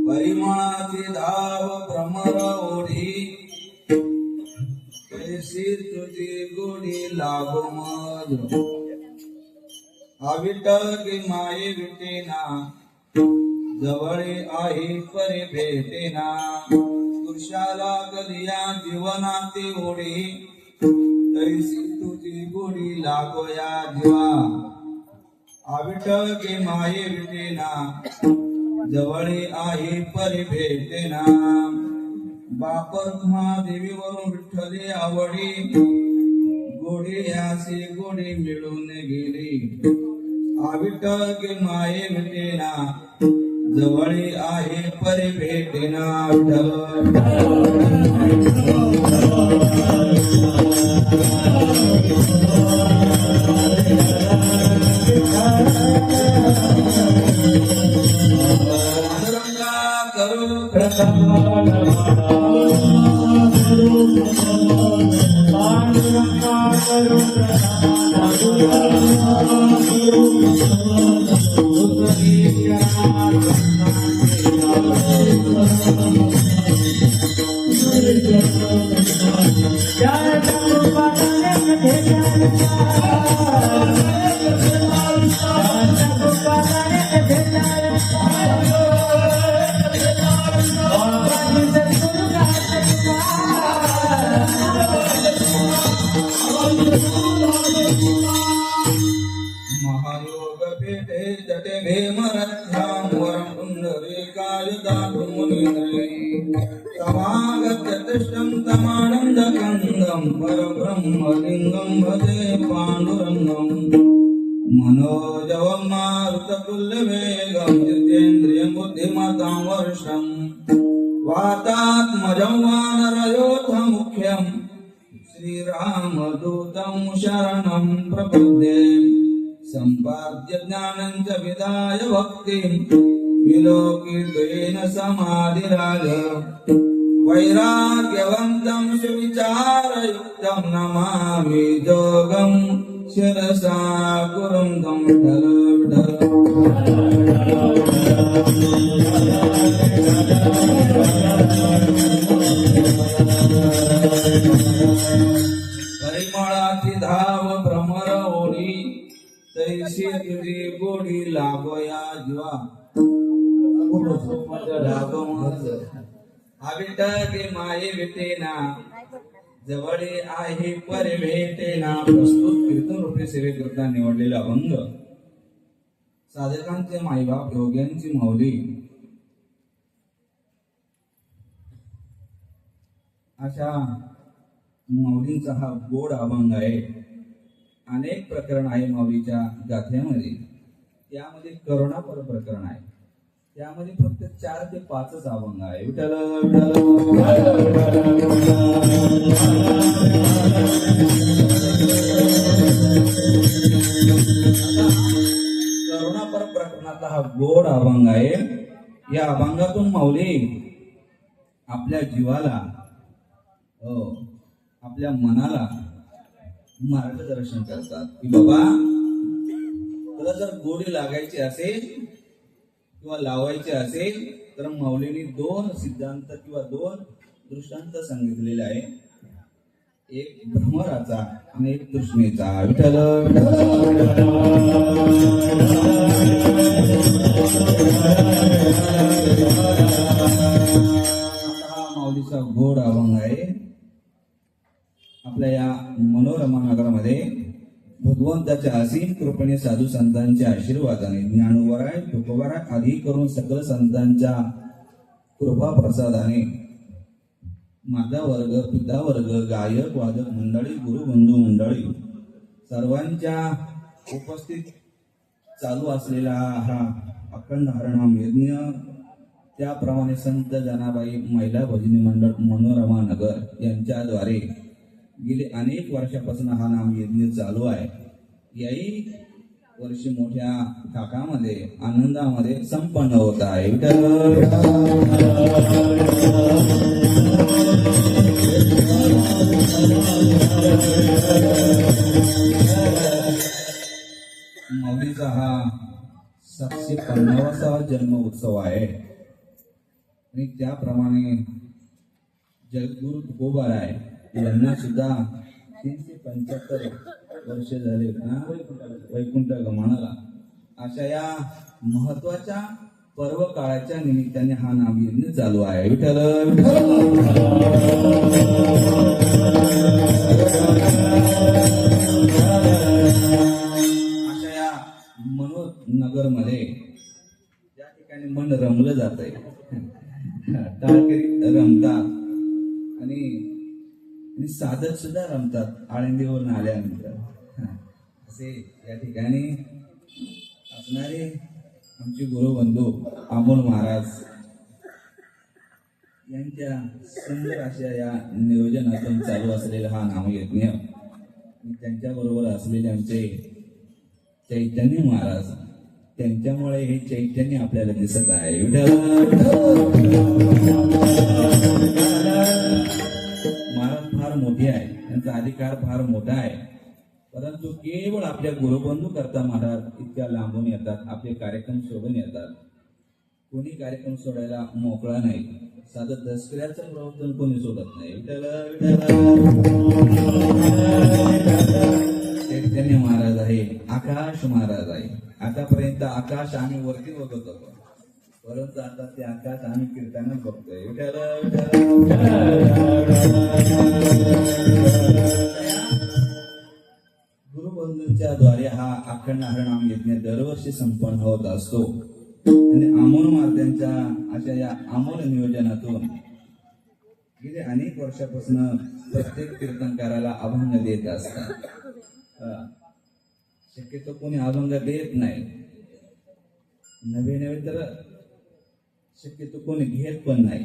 परिमळाची धाव भ्रमर ओढी कैसी तुझी गोडी लागो मज विठ्ठल माये विटेना जवळे आहे परी भेटेना पुरुषाला कलिया जीवनाची ओढी तैसी तुझी गोडी लागोया जीवा विठ्ठल माये विटेना जवळे आहे परी भेटेना बापर महादेवीवरून विठ्ठले आवडी गोडी यासी गोडी मिळून गेली विठ्ठल माये विटेना जवळे आहे परी भेटेना महायोग पेटे जटे भेमरथ्यां वरं पुंडरीकाय दातुं मुनीन्द्रै समागत्यतिष्ठं तमानन्दकन्दं परब्रह्मलिङ्गं भजे पाण्डुरङ्गं मनोजवं मारुततुल्यवेगं जितेन्द्रियं बुद्धिमतां वर्षं वातात्मजं वानरयोधमुख्यं श्रीरामदूतं शरणं प्रपद्ये सम्पाद्य ज्ञानं च विदाय भक्तिं विलोकितेन समाधिराज वैराग्यवन्तं सुविचारयुक्तं नमामि जोगं शिरसा गुरुं तं परिमळाची धाव भ्रमर ओढी तैसी तुझी गोडी लागोया जीवा विठ्ठल माये विटेना जवळे आहे परी भेटेना. प्रस्तुत कीर्तन रूपी सेवेकरता निवडलेला अभंग साधकांचे मायबाप योग्यांची माऊली अशा माऊलींचा हा गोड अभंग आहे. अनेक प्रकरण आहे माऊलीच्या गाथ्यामध्ये. त्यामध्ये करुणापर प्रकरण आहे. त्यामध्ये फक्त 4 ते 5च अभंग आहे. विठ्ठल करुणापर प्रकरणातला हा गोड अभंग आहे. या अभंगातून माऊली आपल्या जीवाला आपल्या मनाला मार्गदर्शन करतात की बाबा तुला जर गोडी लागायची असेल किंवा लावायची असेल तर माऊलींनी 2 सिद्धांत किंवा 2 दृष्टांत सांगितलेले आहे. एक भ्रमराचा आणि एक तृष्णेचा. विठ्ठल हा माऊलीचा गोड अभंग आहे. आपल्या या मनोरमा नगरामध्ये भगवंताच्या असीम कृपेने साधू संतांच्या आशीर्वादाने ज्ञानोबराय तुकोबाराय आदी करून सकल संतांच्या कृपा प्रसादाने माता वर्ग पिता वर्ग गायक वादक मंडळी गुरुबंधू मंडळी सर्वांच्या उपस्थित चालू असलेला हा अखंड हरनाम यज्ञ त्याप्रमाणे संत जनाबाई महिला भजनी मंडळ मनोरमा नगर यांच्याद्वारे गेले अनेक वर्षापासून हा नाम यज्ञ चालू आहे. याही वर्षी मोठ्या थाटामध्ये आनंदामध्ये संपन्न होत आहे. माऊलीचा हा 750वा जन्म उत्सव आहे आणि त्याप्रमाणे जगद्गुरु तुकोबाराय यांना सुद्धा 375 वर्ष झाले ना वैकुंठ गमनाला. अशा या महत्वाच्या पर्व काळाच्या निमित्ताने हा नामयज्ञ चालू आहे. विठ्ठल अशा या मनोनगर मध्ये ज्या ठिकाणी मन रमलं जात आहे, टाळकरी रमतात आणि साधक सुद्धा रमतात आळंदीवरून आल्यानंतर. असे या ठिकाणी असणारे आमचे गुरुबंधू अमोल महाराज यांच्या सुंदर अशा या नियोजनातून चालू असलेला हा नामयज्ञ आणि त्यांच्याबरोबर असलेले आमचे चैतन्य महाराज, त्यांच्यामुळे हे चैतन्य आपल्याला दिसत आहे. महाराज फार मोठे आहे, त्यांचा अधिकार फार मोठा आहे, परंतु केवळ आपल्या गुरुबंधू करता महाराज इतक्या लांबून येतात, आपले कार्यक्रम सोडून येतात. कोणी कार्यक्रम सोडायला मोकळा नाही. साधं दसऱ्याचं प्रवर्तन कोणी सोडत नाही. चैतन्य महाराज आहे, आकाश महाराज आहे. आतापर्यंत आकाश आम्ही वरती बघत होतो, परंतु आता ते आकाश आम्ही कीर्तनात बघतोय. गुरुबंधूंच्या द्वारे हा अखंड हरिनाम यज्ञ दरवर्षी संपन्न होत असतो आणि अमोल महाराजांच्या अशा या अमोल नियोजनातून गेले अनेक वर्षापासून प्रत्येक कीर्तनकाराला अभंग देत असतात. शक्यतो कोणी अभंग देत नाही, नवे तर शक्यतो कोणी घेत पण नाही.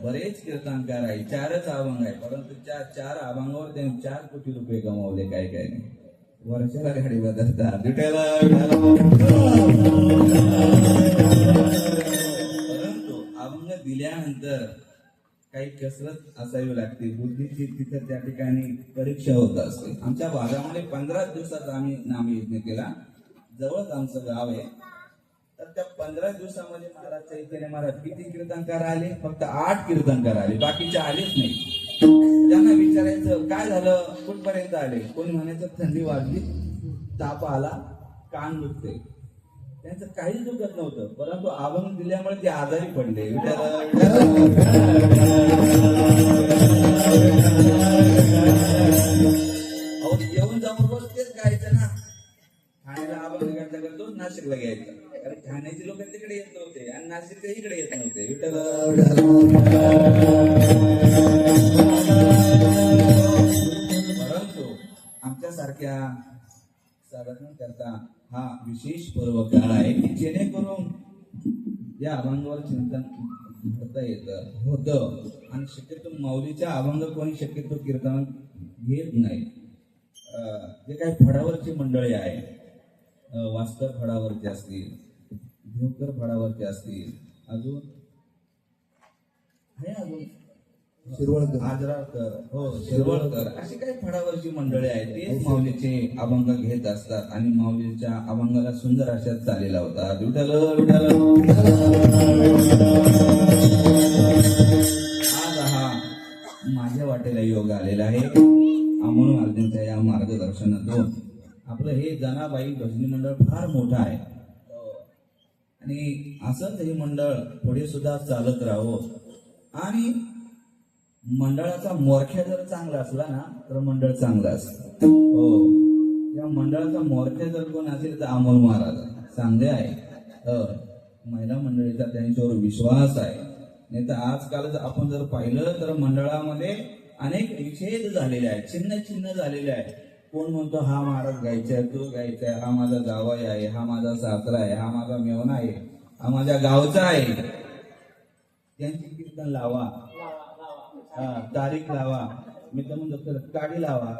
बरेच कीर्तनकार आहे, 4च अभंग आहे, परंतु त्या 4 अभंगावर त्यांनी 4 कोटी रुपये कमावले. काय काय नाही, वर्षाला गाडी बदलतात. परंतु अभंग दिल्यानंतर काही कसरत असावी लागते, बुद्धीची तिथं त्या ठिकाणी परीक्षा होत असते. आमच्या भागामध्ये 15 दिवसात आम्ही नामयज्ञ केला. जवळच आमचं गाव आहे, तर त्या 15 दिवसामध्ये महाराज चैतन्य महाराज किती कीर्तनकार आले? फक्त 8 कीर्तनकार आले, बाकीचे आलेच नाही. त्यांना विचारायचं काय झालं, कुठपर्यंत आले? कोणी म्हणायचं थंडी वाजली, ताप आला, कान दुखते. त्यांचं काहीच दुखत नव्हतं, परंतु अभंग दिल्यामुळे ते आजारी पडले. येऊन जाऊन रोज तेच गायचं ना. ठाण्याला अभंग गायचा करतो, नाशिकला घ्यायचं, कारण ठाण्याचे लोक तिकडे येत नव्हते आणि नाशिकचे इकडे येत नव्हते. परंतु आमच्यासारख्या साधना करता हा विशेष पर्व काळ आहे की जेणेकरून या अभंगावर चिंतन करता येतं होतं. आणि शक्यतो माऊलीच्या अभंग कोणी शक्यतो कीर्तन घेत नाही. जे काही फडावरची मंडळी आहे, वास्कर फडावरचे असतील, देवकर फडावरचे असतील, अजून शिरवळकर, आजराळकर, शिरवळकर, अशी काही फडावरची मंडळी आहेत, ते माऊलीचे अभंग घेत असतात आणि माऊलीच्या अभंगाला सुंदर अशा चाली लावतात. आज हा माझ्या वाटेला योग आलेला आहे. अमोल महाराजांच्या या मार्गदर्शनातून आपलं हे जनाबाई भजनी मंडळ फार मोठं आहे आणि असंच हे मंडळ पुढे सुद्धा चालत राहावं. आणि मंडळाचा मोरख्या जर चांगला असला ना तर मंडळ चांगलं असतं. हो, या मंडळाचा मोरख्या जर कोण असेल तर अमोल महाराज चांगले आहे. महिला मंडळीचा त्यांच्यावर विश्वास आहे. नाही तर आजकाल आपण जर पाहिलं तर मंडळामध्ये अनेक विच्छेद झालेले आहेत, छिन्न झालेले आहेत. कोण म्हणतो हा महाराज गायचा, तो गायचा, हा माझा जावई आहे, हा माझा सासरा आहे, हा माझा मेवणा आहे, हा माझ्या गावचा आहे. त्यांची कीर्तन लावा, तारीख लावा, मी तर म्हणतो काडी लावा.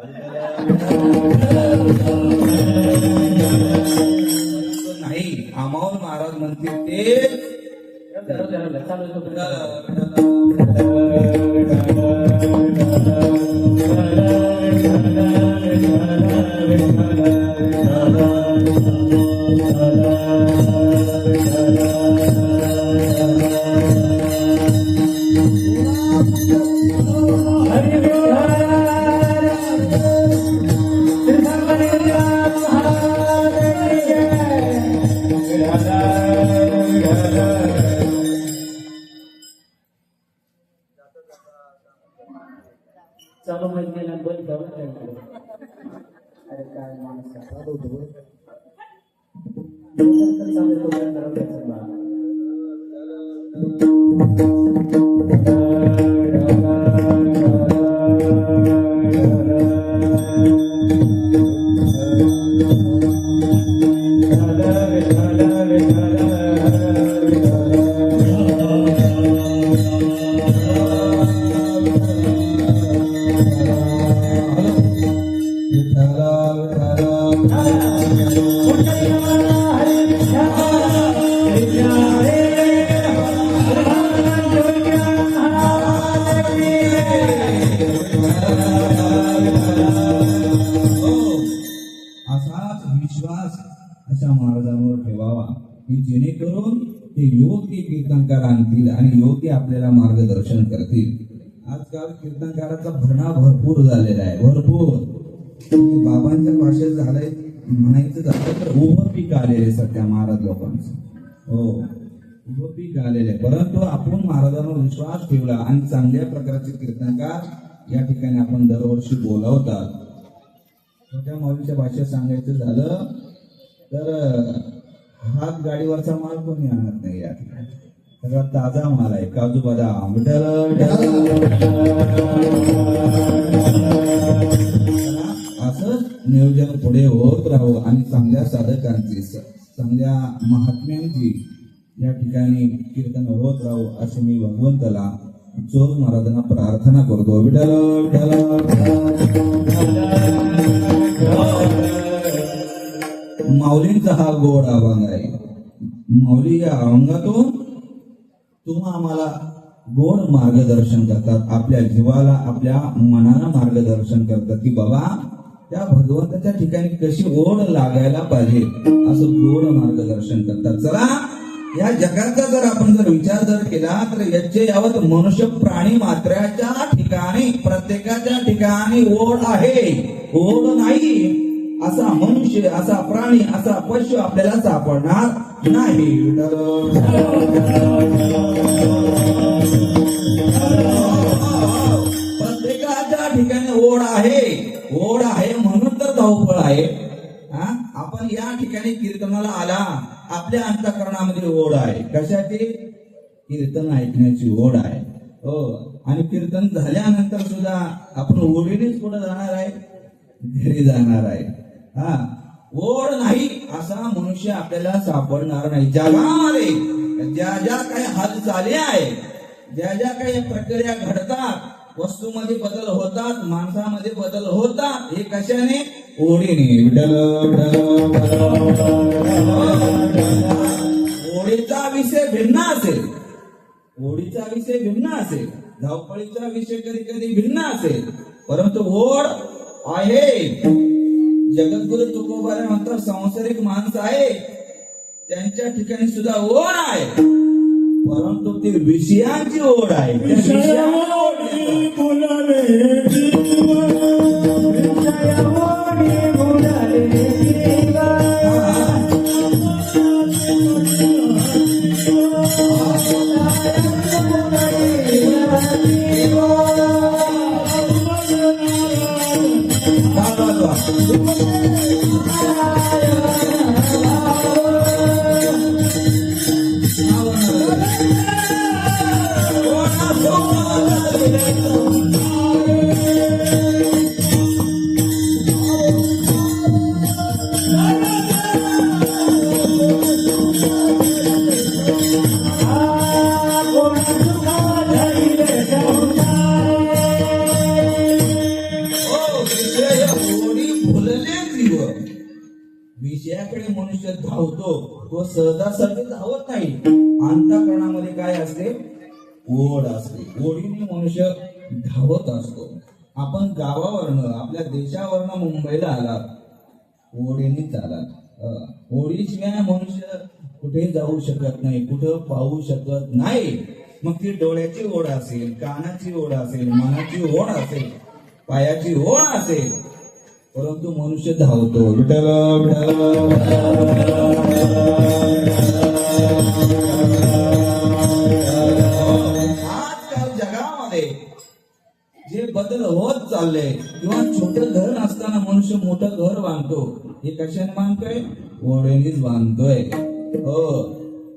नाही, अमोल महाराज म्हणतील ते चालू अरे काय माणूस कसा होतो तर चालेल तो काय करायचं बा. असाच विश्वास अशा महाराजांवर ठेवावा की जेणेकरून ते योग्य कीर्तनकार आणतील आणि योग्य आपल्याला मार्गदर्शन करतील. आजकाल कीर्तनकाराचा भरणा भरपूर झालेला आहे, भरपूर. बाबांच्या भाषेत झालंय म्हणायचं झालं तर उभं पीक आलेले सध्या महाराज लोकांचं. हो, उभं पीक आलेले आहे. परंतु आपण महाराजांवर विश्वास ठेवला आणि चांगल्या प्रकारचे कीर्तनकार या ठिकाणी आपण दरवर्षी बोलावतात. छोट्या माऊलीच्या भाषेत सांगायचं झालं तर हात गाडीवरचा माल कोणी आणत नाही या ठिकाणी. सगळा ताजा माल आहे, काजू बदाम. असं नियोजन पुढे होत राहू आणि चांगल्या साधकांची चांगल्या महात्म्यांची या ठिकाणी कीर्तन होत राहू असे मी भगवंताला जोग महाराजांना प्रार्थना करतो. विठ्ठल माऊलींचा हा गोड अभंग आहे. माऊली या अभंगातून तुम्हा आम्हाला गोड मार्गदर्शन करतात, आपल्या जीवाला आपल्या मनाला मार्गदर्शन करतात की बाबा त्या भगवंताच्या ठिकाणी कशी ओढ लागायला पाहिजे असं गोड मार्गदर्शन करतात. चला, या जगाचा जर आपण विचार केला तर याचे यावत मनुष्य प्राणी मात्राच्या ठिकाणी प्रत्येकाच्या ठिकाणी ओढ आहे. ओढ नाही असा मनुष्य, असा प्राणी, असा पशु आपल्याला सापडणार नाही. प्रत्येकाच्या ठिकाणी ओढ आहे. ओढ आहे म्हणून तर धावपळ आहे. आपण या ठिकाणी कीर्तनाला आला, आपल्या अंतःकरणामध्ये ओढ आहे. कशाची? कीर्तन ऐकण्याची ओढ आहे. हो, आणि कीर्तन झाल्यानंतर सुद्धा आपण ओढीनेच पुढे जाणार आहे, घरी जाणार आहे. ओढ नाही असा मनुष्य आपल्याला सापडणार नाही. जगामध्ये ज्या ज्या काही हालचाली आहे, ज्या ज्या काही प्रक्रिया घडतात, वस्तूमध्ये बदल होतात, माणसामध्ये बदल होतात, हे कशाने? ओढीने. ओढीचा विषय भिन्न असेल, ओढीचा विषय भिन्न असेल, धावपळीचा विषय कधी कधी भिन्न असेल, परंतु ओढ आहे. जगद्गुरु तुकोबारे म्हणतात सांसारिक माणसं आहे त्यांच्या ठिकाणी सुद्धा ओढ आहे, परंतु ती विषयांची ओढ आहे. विषयाकडे मनुष्य धावतो, तो सहजासहजी धावत नाही. अंतःकरणामध्ये काय असते? ओढ असते. ओढीने मनुष्य धावत असतो. आपण गावावरनं, आपल्या देशावरनं मुंबईला आलात, ओढीनेच आलात. ओढीशिवाय मनुष्य कुठे जाऊ शकत नाही, कुठं पाहू शकत नाही. मग ती डोळ्याची ओढ असेल, कानाची ओढ असेल, मनाची ओढ असेल, पायाची ओढ असेल, परंतु मनुष्य धावतो. आजकाल जगामध्ये जे बदल होत चालले किंवा छोटं घर असताना मनुष्य मोठं घर बांधतो. हे कशाने बांधतोय? ओढेनेच बांधतोय. हो,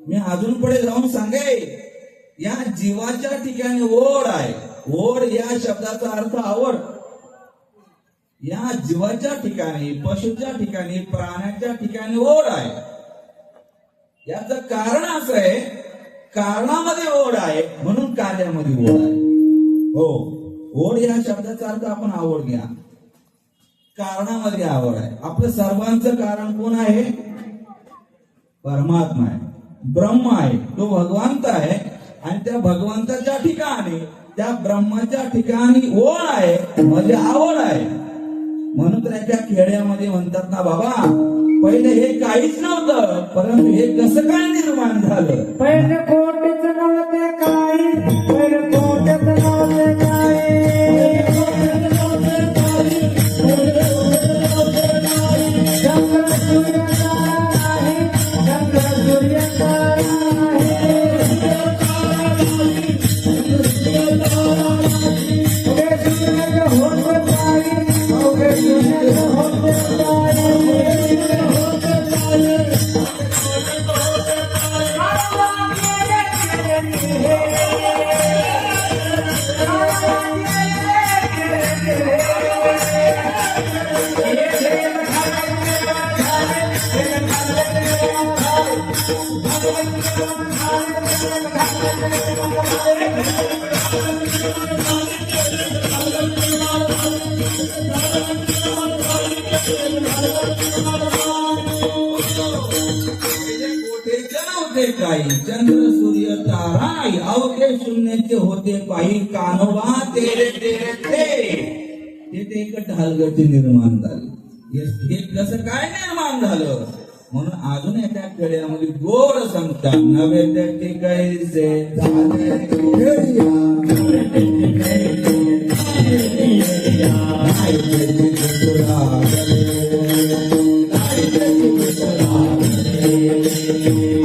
मी अजून पुढे जाऊन सांगे, या जीवाच्या ठिकाणी ओढ आहे. ओढ या शब्दाचा अर्थ आवड. या जीवाच्या ठिकाणी, पशूच्या ठिकाणी, प्राण्याच्या ठिकाणी ओढ आहे. याचं कारण असं आहे, कारणामध्ये ओढ आहे म्हणून कार्यामध्ये ओढ आहे. हो, ओढ या शब्दाचा अर्थ आपण आवड घ्या. कारणामध्ये आवड आहे. आपलं सर्वांचं कारण कोण आहे? परमात्मा आहे, ब्रह्म आहे, तो भगवंत आहे. आणि त्या भगवंताच्या ठिकाणी, त्या ब्रह्माच्या ठिकाणी ओढ आहे म्हणजे आवड आहे. म्हणून तर एका खेड्यामध्ये म्हणतात ना, बाबा पहिले हे काहीच नव्हतं, परंतु हे कसं काय निर्माण झालं? पहिले कोटेच नव्हते काही, पहिले कोटेच नव्हते काही. चंद्र सूर्य तारा आहे, चंद्र सूर्य तारा आहे. उगे सूर्य होते काही, उगे सूर्य होते काही. काही चंद्र सूर्य ताराई अवघे शून्याचे होते काही. कानोबा तेरे तेरे ते एक ढालगती निर्माण झाली. हे कसं काय निर्माण झालं? म्हणून अजून एका खेड्यामध्ये गोड सांगतात, नवे त्याचे कैसे झाले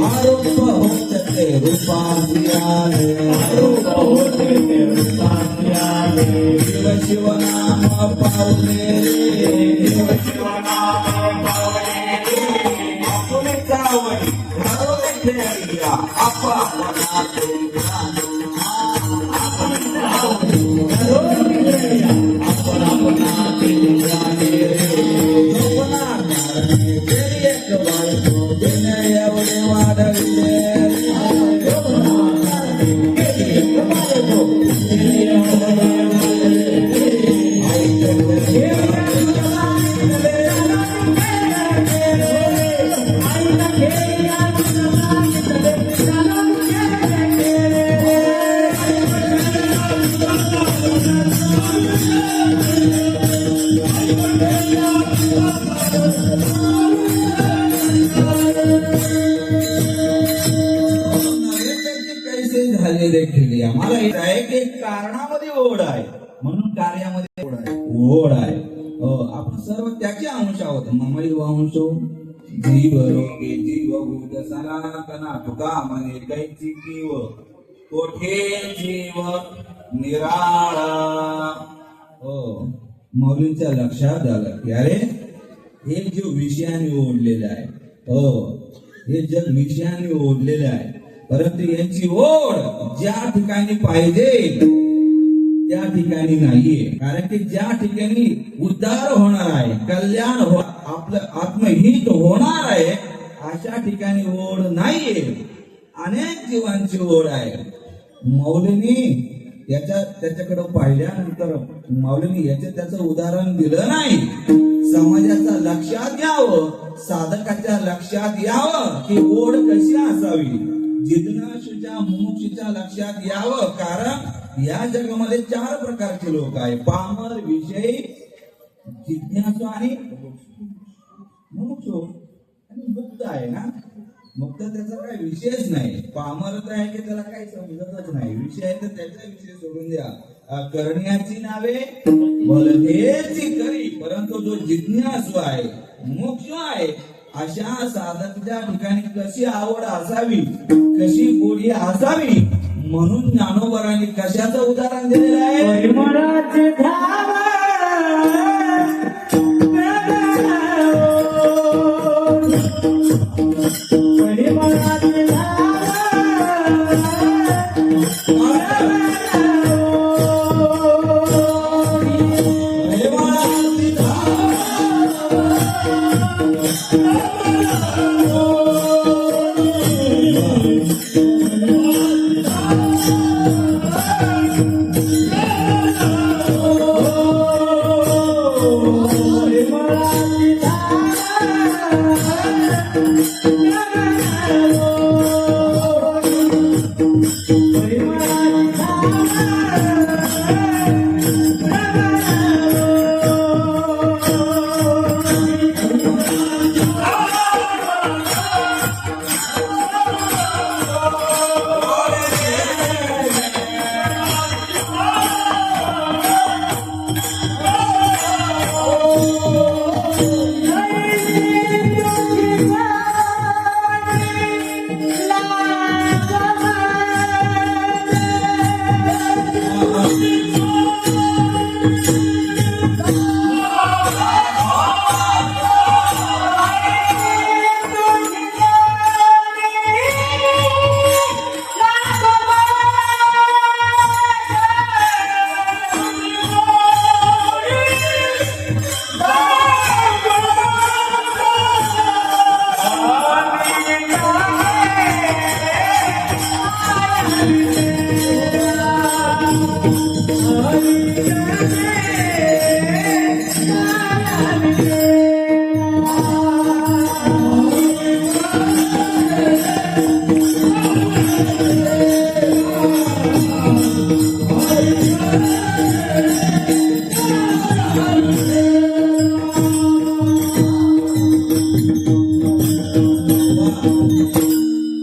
आरोप होते रूपांतियाले, शिव शिव नाम पावले रे, आपण जावई घालवे खेळिया आपा मला हे आहे की कारणामध्ये ओढ आहे म्हणून कार्यामध्ये ओढ आहे. आपण सर्व त्याचे अंश आहोत. ममैव अंशो जीव रोगे जीव भूत सनातना तुका म्हणे कैची जीव कोठे जीव निराळा. मौलींच्या लक्षात आलं की अरे हे जो विषयाने ओढलेलं आहे, हे जग विषयाने ओढलेलं आहे, परंतु यांची ओढ ज्या ठिकाणी पाहिजे त्या ठिकाणी नाहीये. कारण की ज्या ठिकाणी उद्धार होणार आहे, कल्याण आपलं आत्महित होणार आहे, अशा ठिकाणी ओढ नाहीये. अनेक जीवांची ओढ आहे. मौलींनी त्याच्याकडे पाहिल्यानंतर माऊलींनी त्याचं उदाहरण दिलं नाही. समाजाच्या लक्षात यावं, साधकाच्या लक्षात यावं की ओढ कशी असावी, जिज्ञासूच्या मुमुक्षूच्या लक्षात यावं. कारण या जगामध्ये 4 प्रकारचे लोक आहेत: पामर, विषयी, जिज्ञासू आणि मुमुक्षू. आणि मुक्त आहे ना, मुक्त त्याचा काही विषयच नाही. पामर तर आहे की त्याला काही समजतच नाही. विषय तर त्याचा विषय सोडून द्या. करण्याची नावे भलतेची करी, परंतु जो जिज्ञासू आहे, मुमुक्षू आहे, अशा साधकाच्या ठिकाणी कशी आवड असावी, कशी गोडी असावी, म्हणून ज्ञानोबरांनी कशाचं उदाहरण दिलेलं आहे? परिमळाची धार परिमळाची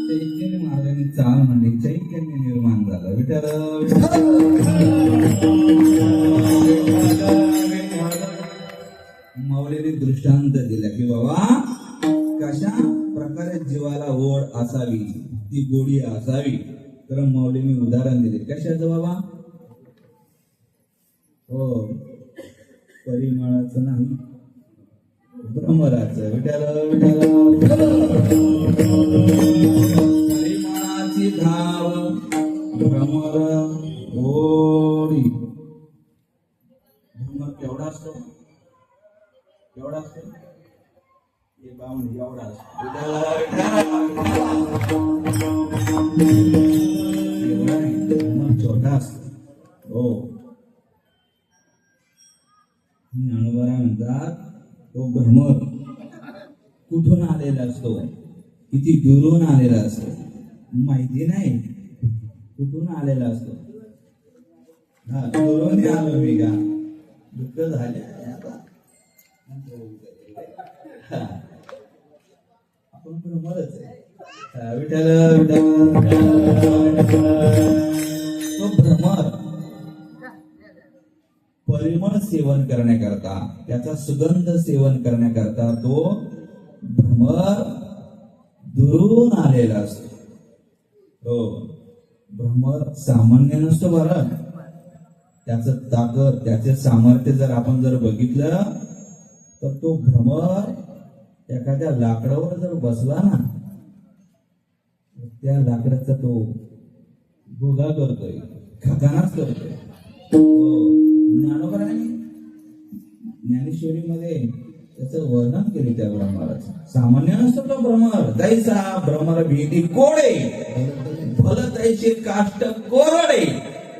चैतन्य महाराजांनी चाल म्हणजे चैतन्य निर्माण झालं. विठ्ठल माऊलीने दृष्टांत दिला की बाबा कशा प्रकारे जीवाला ओढ असावी, ती गोडी असावी. तर माऊलीने उदाहरण दिले. कशाचं बाबा? हो, परिमळाचं नाही, भ्रमराचं. परिमळाची धाव भ्रमर ओढी. भ्रमर केवढा असतो? केवढा असतो? हे बावन्न एवढा असतो. एवढा नाही, भ्रमर छोटा असतो. हो, ज्ञानोबा म्हणतात तो भ्रमर कुठून आलेला असतो, किती दुरून आलेला असतो माहिती नाही. कुठून आलेला असतो? हा, दुरून आलो मी का? दुःख झाले आता. हा, आपण भ्रमरच आहे. हा, विठ्ठल तो भ्रमर परिमळ सेवन करण्याकरता, त्याचा सुगंध सेवन करण्याकरता तो भ्रमर दुरून आलेला असतो. हो, भ्रमर सामान्य नसतो बरं. त्याचं ताकद, त्याचे सामर्थ्य जर आपण जर बघितलं तर तो भ्रमर एखाद्या लाकडावर जर बसला ना, त्या लाकडाचा तो भोगा करतोय, खकानाच करतोय. ज्ञानोबरांनी ज्ञानेश्वरीमध्ये त्याचं वर्णन केले त्या भ्रमराचं. सामान्य नसतो तो भ्रमर. दैसा भ्रमर भीती कोडे, भल तैसे काष्ट कोरडे,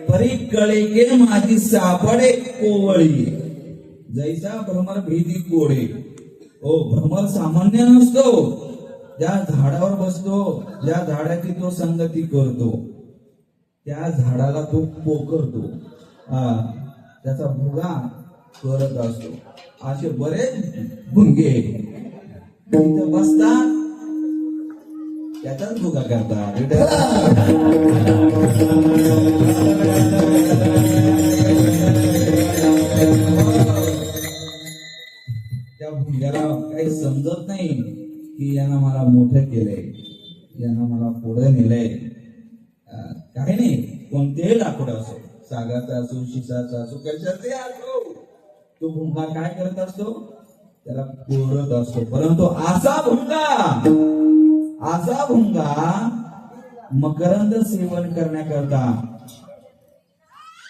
परी कळे गे माझी सापडे कोवळी. जैसा भ्रमर भीती कोडे. हो, भ्रमर सामान्य नसतो. ज्या झाडावर बसतो, ज्या झाडाची तो संगती करतो, त्या झाडाला तो पोखरतो, त्याचा भुगा करत असतो. असे बरेच भुंगे इथं बसतात, त्याचाच भुगा करतात. त्या भुंग्याला काही समजत नाही की यानं मला मोठं केलंय, यानं मला पुढे नेलंय. काही नाही, कोणतेही लाकूड असो, सागाचा असो, शिसाचा असो, कशाचे असो, तो भुंगा काय करत असतो, त्याला कोरत असतो. परंतु असा भुंगा मकरंद सेवन करण्याकरता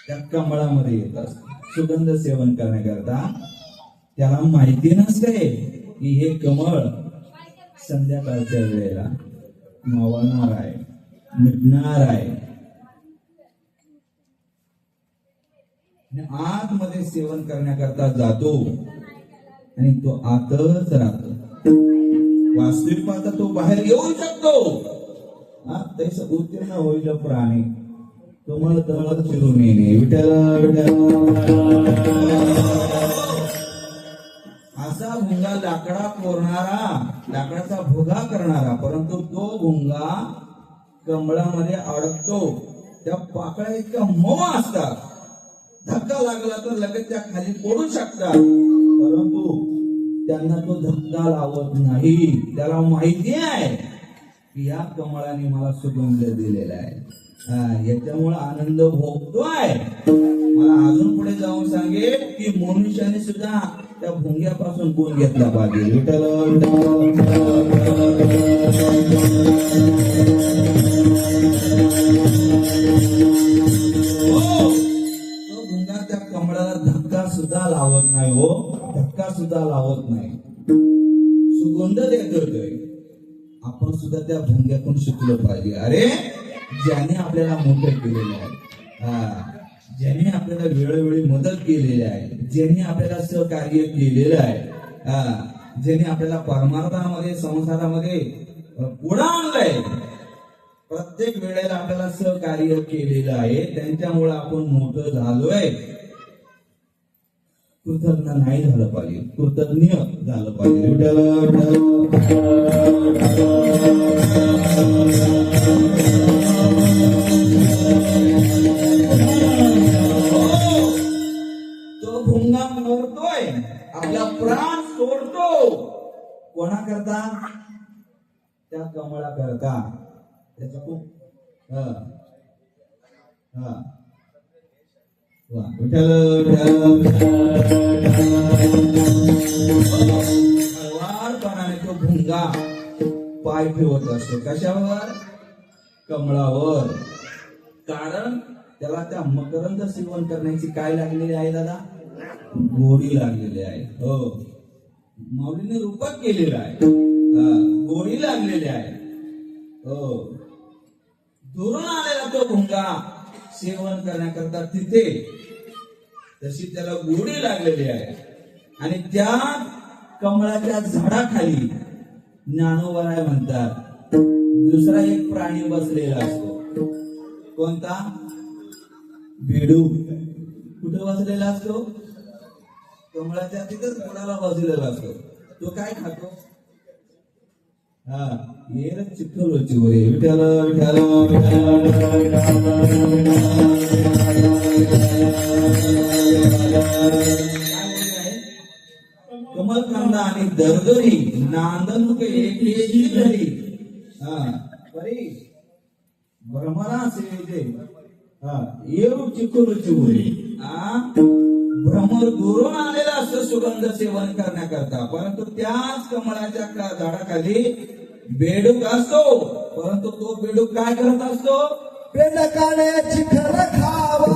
त्या कमळामध्ये येत असतो. सुगंध सेवन करण्याकरता त्याला माहिती नसते की हे कमळ संध्याकाळच्या वेळेला मावळणार आहे, मिटणार आहे. आणि आतमध्ये सेवन करण्याकरता जातो आणि तो आतच राहतो. वास्तविक पाहता तो बाहेर येऊ शकतो, तैस उत्तीर्ण होईल प्राणी कमळ तळत फिरून येणे. विठ्ठल असा भुंगा लाकडा कोरणारा, लाकडाचा भुगा करणारा, परंतु तो भुंगा कमळामध्ये अडकतो. त्या पाकळ्या इतक्या मऊ असतात, धक्का लागला तर लगेच त्या खाली पडू शकतात, परंतु त्यांना तो धक्का लावत नाही. त्याला माहिती आहे की या कमळाने मला सुगंध दिलेला आहे, याच्यामुळे आनंद भोगतोय. मला अजून पुढे जाऊन सांगेल की मनुष्याने सुद्धा त्या भुंग्यापासून गुण घेतला पाहिजे. विठ्ठल तो भुंगा त्या कमळाला धक्का सुद्धा लावत नाही. हो, धक्का सुद्धा लावत नाही, सुगंध देतोय. आपण सुद्धा त्या भुंग्यातून शिकलो पाहिजे. अरे, ज्याने आपल्याला मोठं केलेलं आहे, ज्याने आपल्याला वेळोवेळी मदत केलेली आहे, ज्याने आपल्याला सहकार्य केलेलं आहे, ज्याने आपल्याला परमार्थामध्ये, संसारामध्ये पुढे आणलंय, प्रत्येक वेळेला आपल्याला सहकार्य केलेलं आहे, त्यांच्यामुळे आपण मोठं झालोय. कृतज्ञ नाही झालं पाहिजे, कृतज्ञ झालं पाहिजे. तो भुंगा मरतोय, आपला प्राण सोडतो. कोणाकरता? त्या कमळा करता. त्याचा खूप हळवारपणाने तो भुंगा पाय ठेवत असतो. कशावर? कमळावर. कारण त्याला त्या मकरंद सेवन करण्याची काय लागलेली आहे दादा? गोडी लागलेली आहे. हो, माऊलीने रूपक केलेलं आहे, गोडी लागलेली आहे. हो, दुरून आलेला तो भुंगा सेवन करण्याकरता तिथे तशी त्याला गोडी लागलेली आहे. आणि त्या कमळाच्या झाडाखाली ज्ञानोबराय म्हणतात दुसरा एक प्राणी बसलेला असतो. कोणता? बेडूक. कुठे बसलेला असतो? कमळाच्या तिथेच बुडाला बसलेला असतो. तो काय खातो? येर चिखलोची वरे. विठ्ठल विठ्ठल कमलकांदा आणि दरदरी नांदमुख एकेची धरी परी भ्रमरा सेवेचे येरू चिखलोची वरे. भ्रमर दुरून आलेला असतो सुगंध सेवन करण्याकरता, परंतु त्याच कमळाच्या झाडाखाली बेडूक असतो. परंतु तो बेडूक काय करत असतो? बेडकाने चिखल खावा,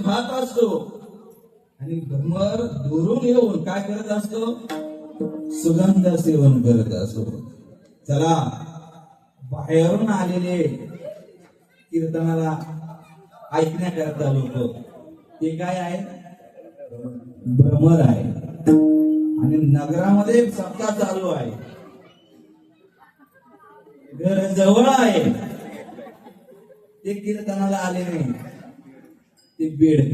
खात असतो. आणि भ्रमर दुरून येऊन काय करत असतो? सुगंध सेवन करत असतो. चला, बाहेरून आलेले कीर्तनाला ऐकण्याकरता लोक ते काय आहे? भ्रमर आहे. आणि नगरामध्ये सप्ताह चालू आहे. घर जवळ आहे. ते कीर्तनाला आले नाही, ते बेडक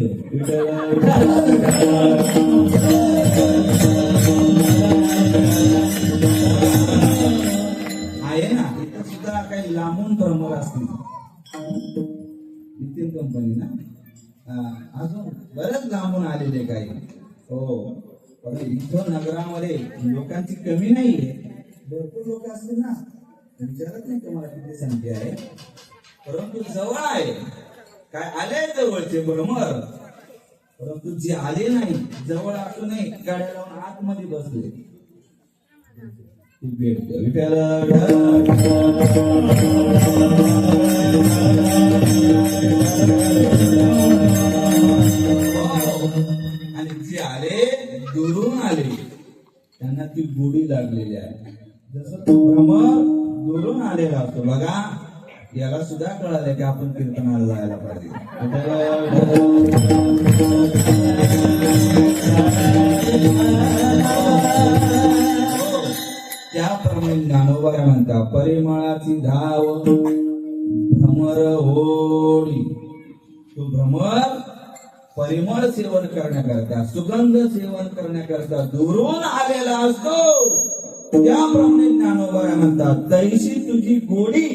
आहे ना. इथं सुद्धा काही लांबून भ्रमर असतील. नितीन कंपनी ना. अजून बरेच लांबून आलेले काही. हो, पण इथं नगरामध्ये लोकांची कमी नाहीये. भरपूर लोक असतील ना. विचारत नाही तुम्हाला किती संख्या आहे, परंतु जवळ आहे. काय आले जवळचे भ्रमर, परंतु जे आले नाही, जवळ असूनही गाड्या लावून आतमध्ये बसले. आणि जे आले दुरून आले, त्यांना ती गोडी लागलेली आहे. जसं तो भ्रमर दुरून आलेला असतो बघा, याला सुद्धा कळालं की आपण कीर्तनाला जायला पाहिजे. त्याप्रमाणे ज्ञानोबा काय म्हणता, परिमळाची धाव भ्रमर होडी. तो भ्रमर परिमळ सेवन करण्याकरता, सुगंध सेवन करण्याकरता दुरून आलेला असतो. त्याप्रमाणे ज्ञानोबा काय म्हणतात, तैशी तुझी गोडी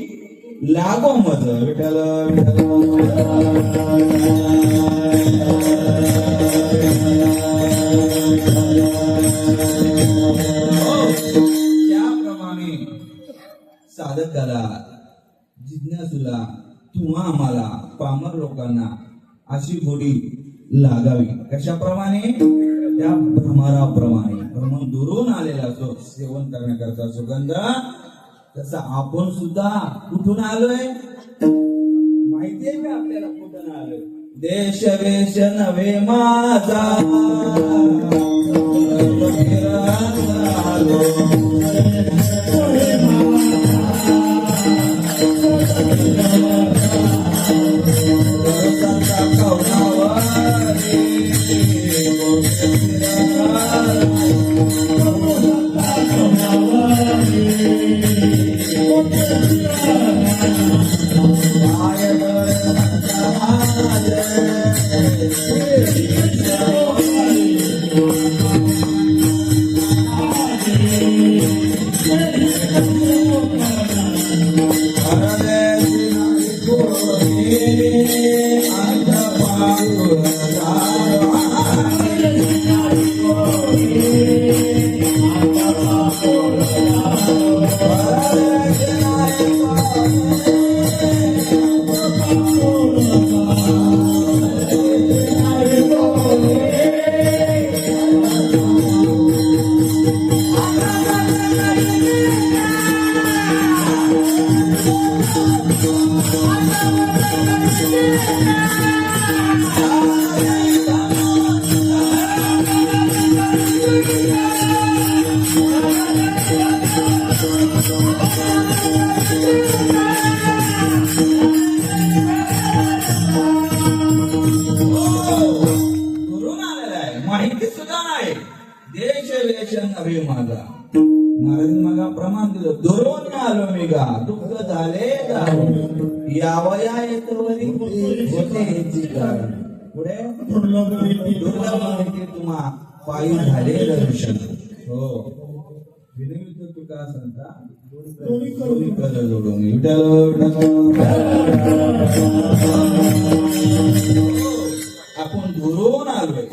लागो मज. विठ्ठल त्याप्रमाणे साधकाला, जिज्ञासूला, तुम्हा आम्हाला पामर लोकांना अशी गोडी लागावी. कशाप्रमाणे? त्या भ्रमराप्रमाणे. भ्रमर दुरून आलेला असतो सेवन करण्याकरता सुगंध. तसं आपण सुद्धा कुठून आलोय माहितीये का आपल्याला? कुठून आलोय? देश वेश नव्हे माझा आलो. माहिती सुद्धा नाही. देश वेशन नव्हे माझा. महाराज मला प्रमाण दिलं, दुरून आलो मी गा, दुःख झाले यावया येतवरी होते हेची कारण. पुढे दुर्लभ माहिती तुम्हा पायी झाले दर्शन. हो, विनवित तुका संता दोन्ही कर जोडून. आपण दुरून आलोय.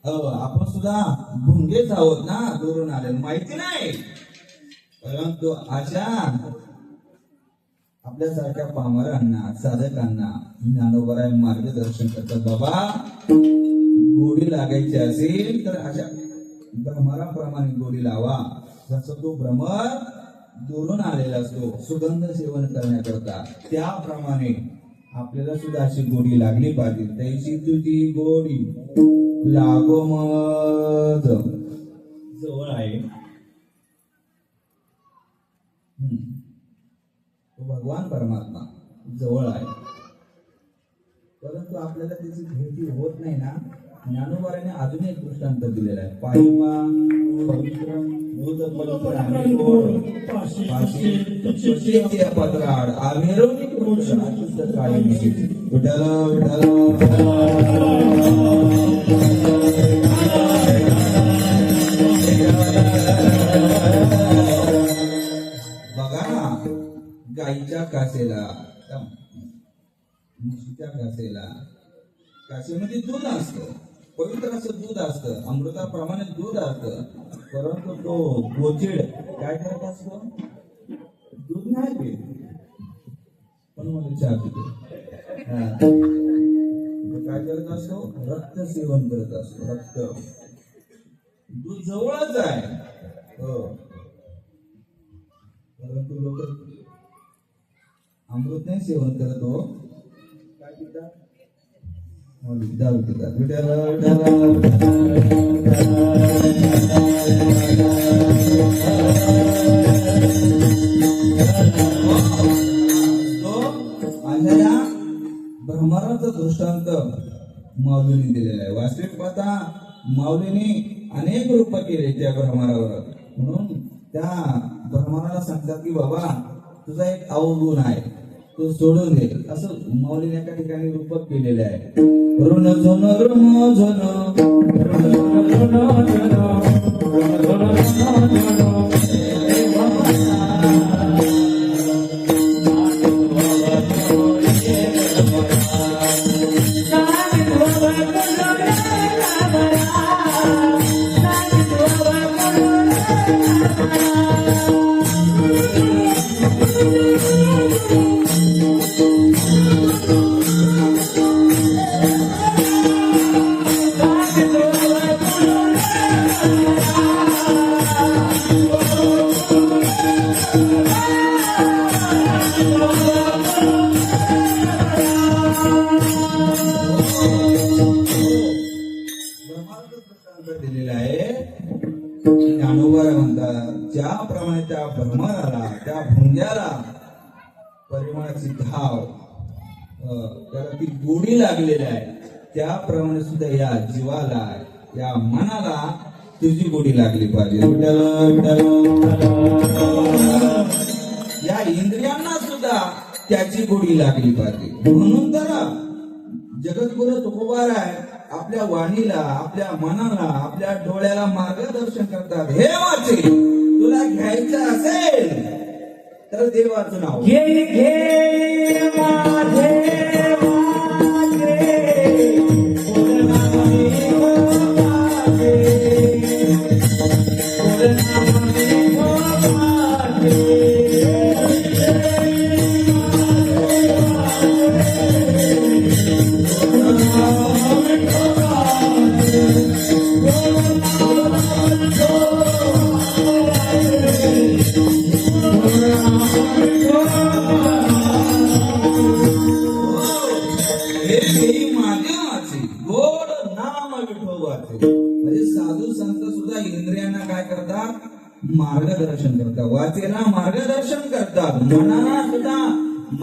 आपण सुद्धा भुंगेच आहोत ना, दुरून आले माहिती नाही. परंतु अशा आपल्यासारख्या पामरांना, साधकांना ज्ञानोबराय मार्गदर्शन करतात. बाबा, गोडी लागायची असेल तर अशा भ्रमराप्रमाणे गोडी लावा. जसं तो भ्रमर दुरून आलेला असतो सुगंध सेवन करण्याकरता, त्याप्रमाणे आपल्याला सुद्धा अशी गोडी लागली पाहिजे. तैशी तुझी गोडी लागो मज. जवळ आहे तो भगवान परमात्मा, जवळ आहे. परंतु आपल्याला त्याची भेटी होत नाही ना. ज्ञानोबाराने अजून एक दृष्टांत दिलेला आहे. पायीपा पवित्र दूध पवित्र आणि गोड पाशी पत्राड आवेरोनी कृष्ण अशुद्ध काळी मिशी विठ्ठल बघा ना, गाईच्या कासेला म्हशीच्या कासेमध्ये दूध असतं, पवित्र असं दूध असतं, अमृताप्रमाणे दूध असतं. परंतु तो गोचिड काय करत असतो? दूध नाही पीत, पण मला चहा पितो. काय करत असतो? रक्त सेवन करत असतो. रक्त दूध जवळच आहे, हो, परंतु लोक अमृत नाही सेवन करत. हो, काय पितात? दारू पितात. अशा या ब्रह्मांडाचा दृष्टांत माऊलीने दिलेला आहे. वास्तविक पाहता माऊलीने अनेक रूप केले त्या ब्रह्मांडावर, म्हणून त्या ब्रह्मांडाला सांगतात की बाबा तुझा एक अवगुण आहे, तो सोडून दे, असं माऊलीने एका ठिकाणी रूपक केलेले आहे. ऋण झोन ऋण झोन दिलेला आहे. ज्ञानोबा म्हणतात ज्याप्रमाणे त्या ब्रह्माला, त्या भुंग्याला परिमाणाची धाव, त्याला ती गोडी लागलेली आहे, त्याप्रमाणे सुद्धा या जीवाला, या मनाला तुझी गोडी लागली पाहिजे. या इंद्रियांना सुद्धा त्याची गोडी लागली पाहिजे. म्हणून तर जगद्गुरु तुकोबाराय आपल्या वाणीला, आपल्या मनाला, आपल्या डोळ्याला मार्गदर्शन करतात. हे वाचे, तुला घ्यायचं असेल तर देवाचं नाव घे घे माझे गोड नाम विठोबाचे. म्हणजे साधू संत सुद्धा इंद्रियांना काय करतात? मार्गदर्शन करतात. वाचेला मार्गदर्शन करतात, मनाला सुद्धा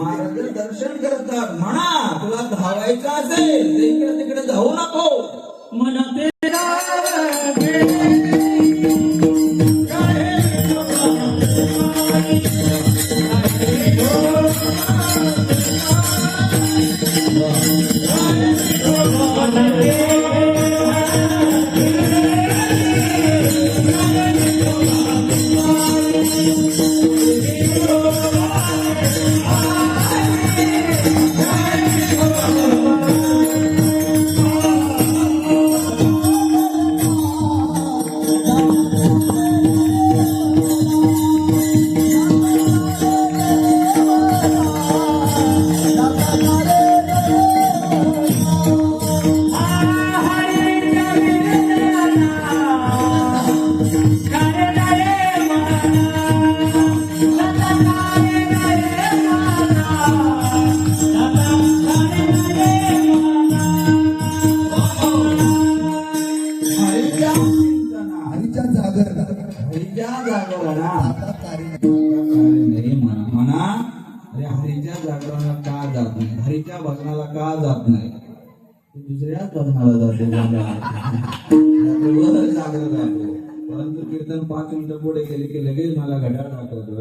मार्गदर्शन करतात. म्हणा तुला धावायचं असेल तर इकडे तिकडे धावू नको. मन हरीच्या जागरणाला का जात नाही? हरीच्या भजनाला का जात नाही? दुसऱ्याच भजनाला जातो वर जागरण राहतो. परंतु कीर्तन 5 मिनिटं पुढे गेले की लगेच मला घड्याळ दाखवतो.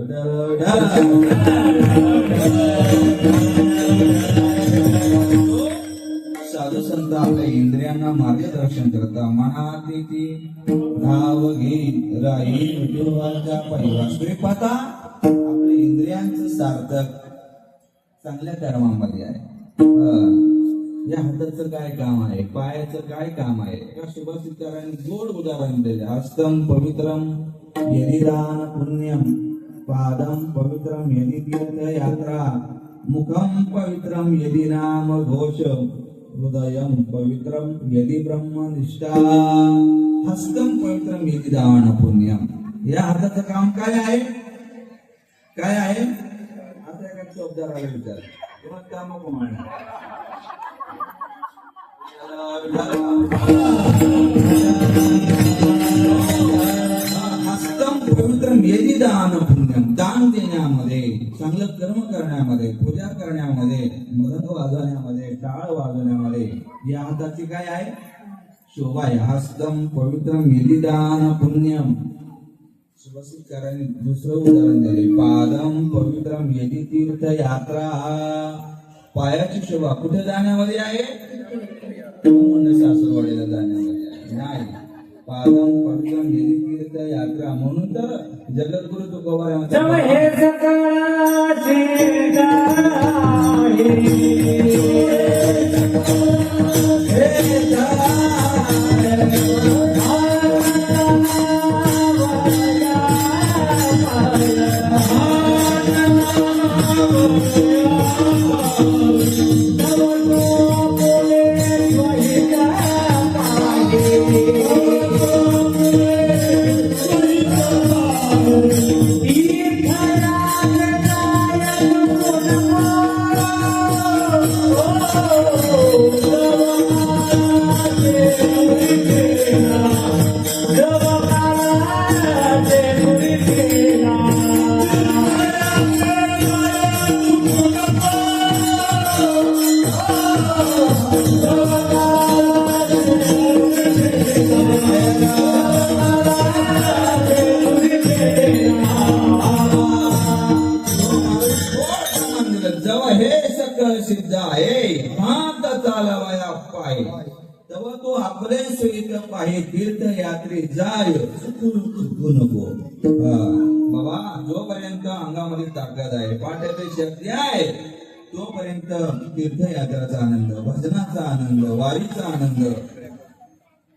साधू संत आपल्या इंद्रियांना मार्गदर्शन करता. मनाती धाव घे राई विठोबाच्या पायी. वास्तविक पाहता आपल्या इंद्रियांचं सार्थक चांगल्या कर्मामध्ये आहे. या हाताचं काय काम आहे, पायाचं काय काम आहे. एका शुभचित्काराने गोड उदाहरण दिले. हस्तम पवित्रम यदि दान पुण्यम, पादम पवित्रम यदि तीर्थ यात्रा, मुखम पवित्रम यदि नाम घोष, हृदयम पवित्रम यदि ब्रह्मनिष्ठा, हस्तम पवित्रम यदि दान पुण्यम. या हाताचं काम काय आहे, काय आहे. आता एका शब्दाला विचार किंवा काम कोण. हस्तम पवित्रम यदि दान पुण्यम. दान देण्यामध्ये, चांगलं कर्म करण्यामध्ये, पूजा करण्यामध्ये, मृदंग वाजवण्यामध्ये, टाळ वाजवण्यामध्ये या हाताची काय आहे, शोभा आहे. हस्तम पवित्रम यदि दान पुण्यम. शुभचित्काराने दुसरं उदाहरण दिले. पादम पवित्रम यदि तीर्थ यात्रा. पायाची शोभा कुठे जाण्यामध्ये आहे, म्हणून सासरवाडीला जाण्यामध्ये नाही. पादम पवित्रम यदि तीर्थ यात्रा. म्हणून तर जगद्गुरु तुकोबाराय हे सकाळचे सिद्ध आहे. हात चालवाया पाय तव तो आपले सोयीत पाहे. तीर्थयात्रे जाय चुकू नको. बाबा जोपर्यंत अंगामध्ये ताकद आहे, पाठ्याची शक्ती आहे, तोपर्यंत तीर्थयात्राचा आनंद, भजनाचा आनंद, वारीचा आनंद.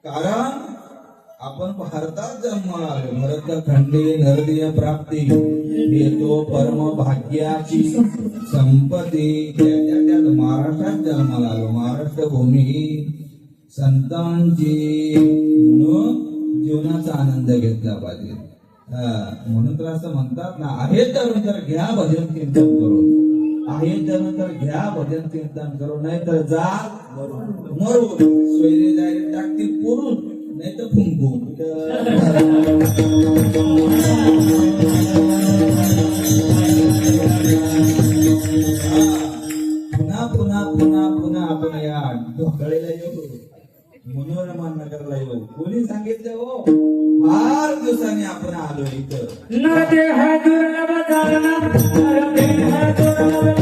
कारण आपण भारतात जन्माला आलो. भरत खंडे नरदीय प्राप्ती येतो परम भाग्याची संपत्ती. त्यात महाराष्ट्रात जन्माला आलो. महाराष्ट्र भूमी संतांची, म्हणून जीवनाचा आनंद घेतला पाहिजे. म्हणून तर असं म्हणतात ना, आहे तर घ्या भजन कीर्तन करू. आहे तर घ्या भजन कीर्तन करू, नाही तर जा मरू. सोयरे जायला टाकतील पुरून, नाही तर फुंकू. पुन्हा पुन्हा पुन्हा पुन्हा आपण या ढोकळेला येऊ, मनोरमा नगरला येऊ. कोणी सांगितलं हो, फार दिवसांनी आपण आलो इथं. नदे है दुर्लभ जाना, नदे है दुर्लभ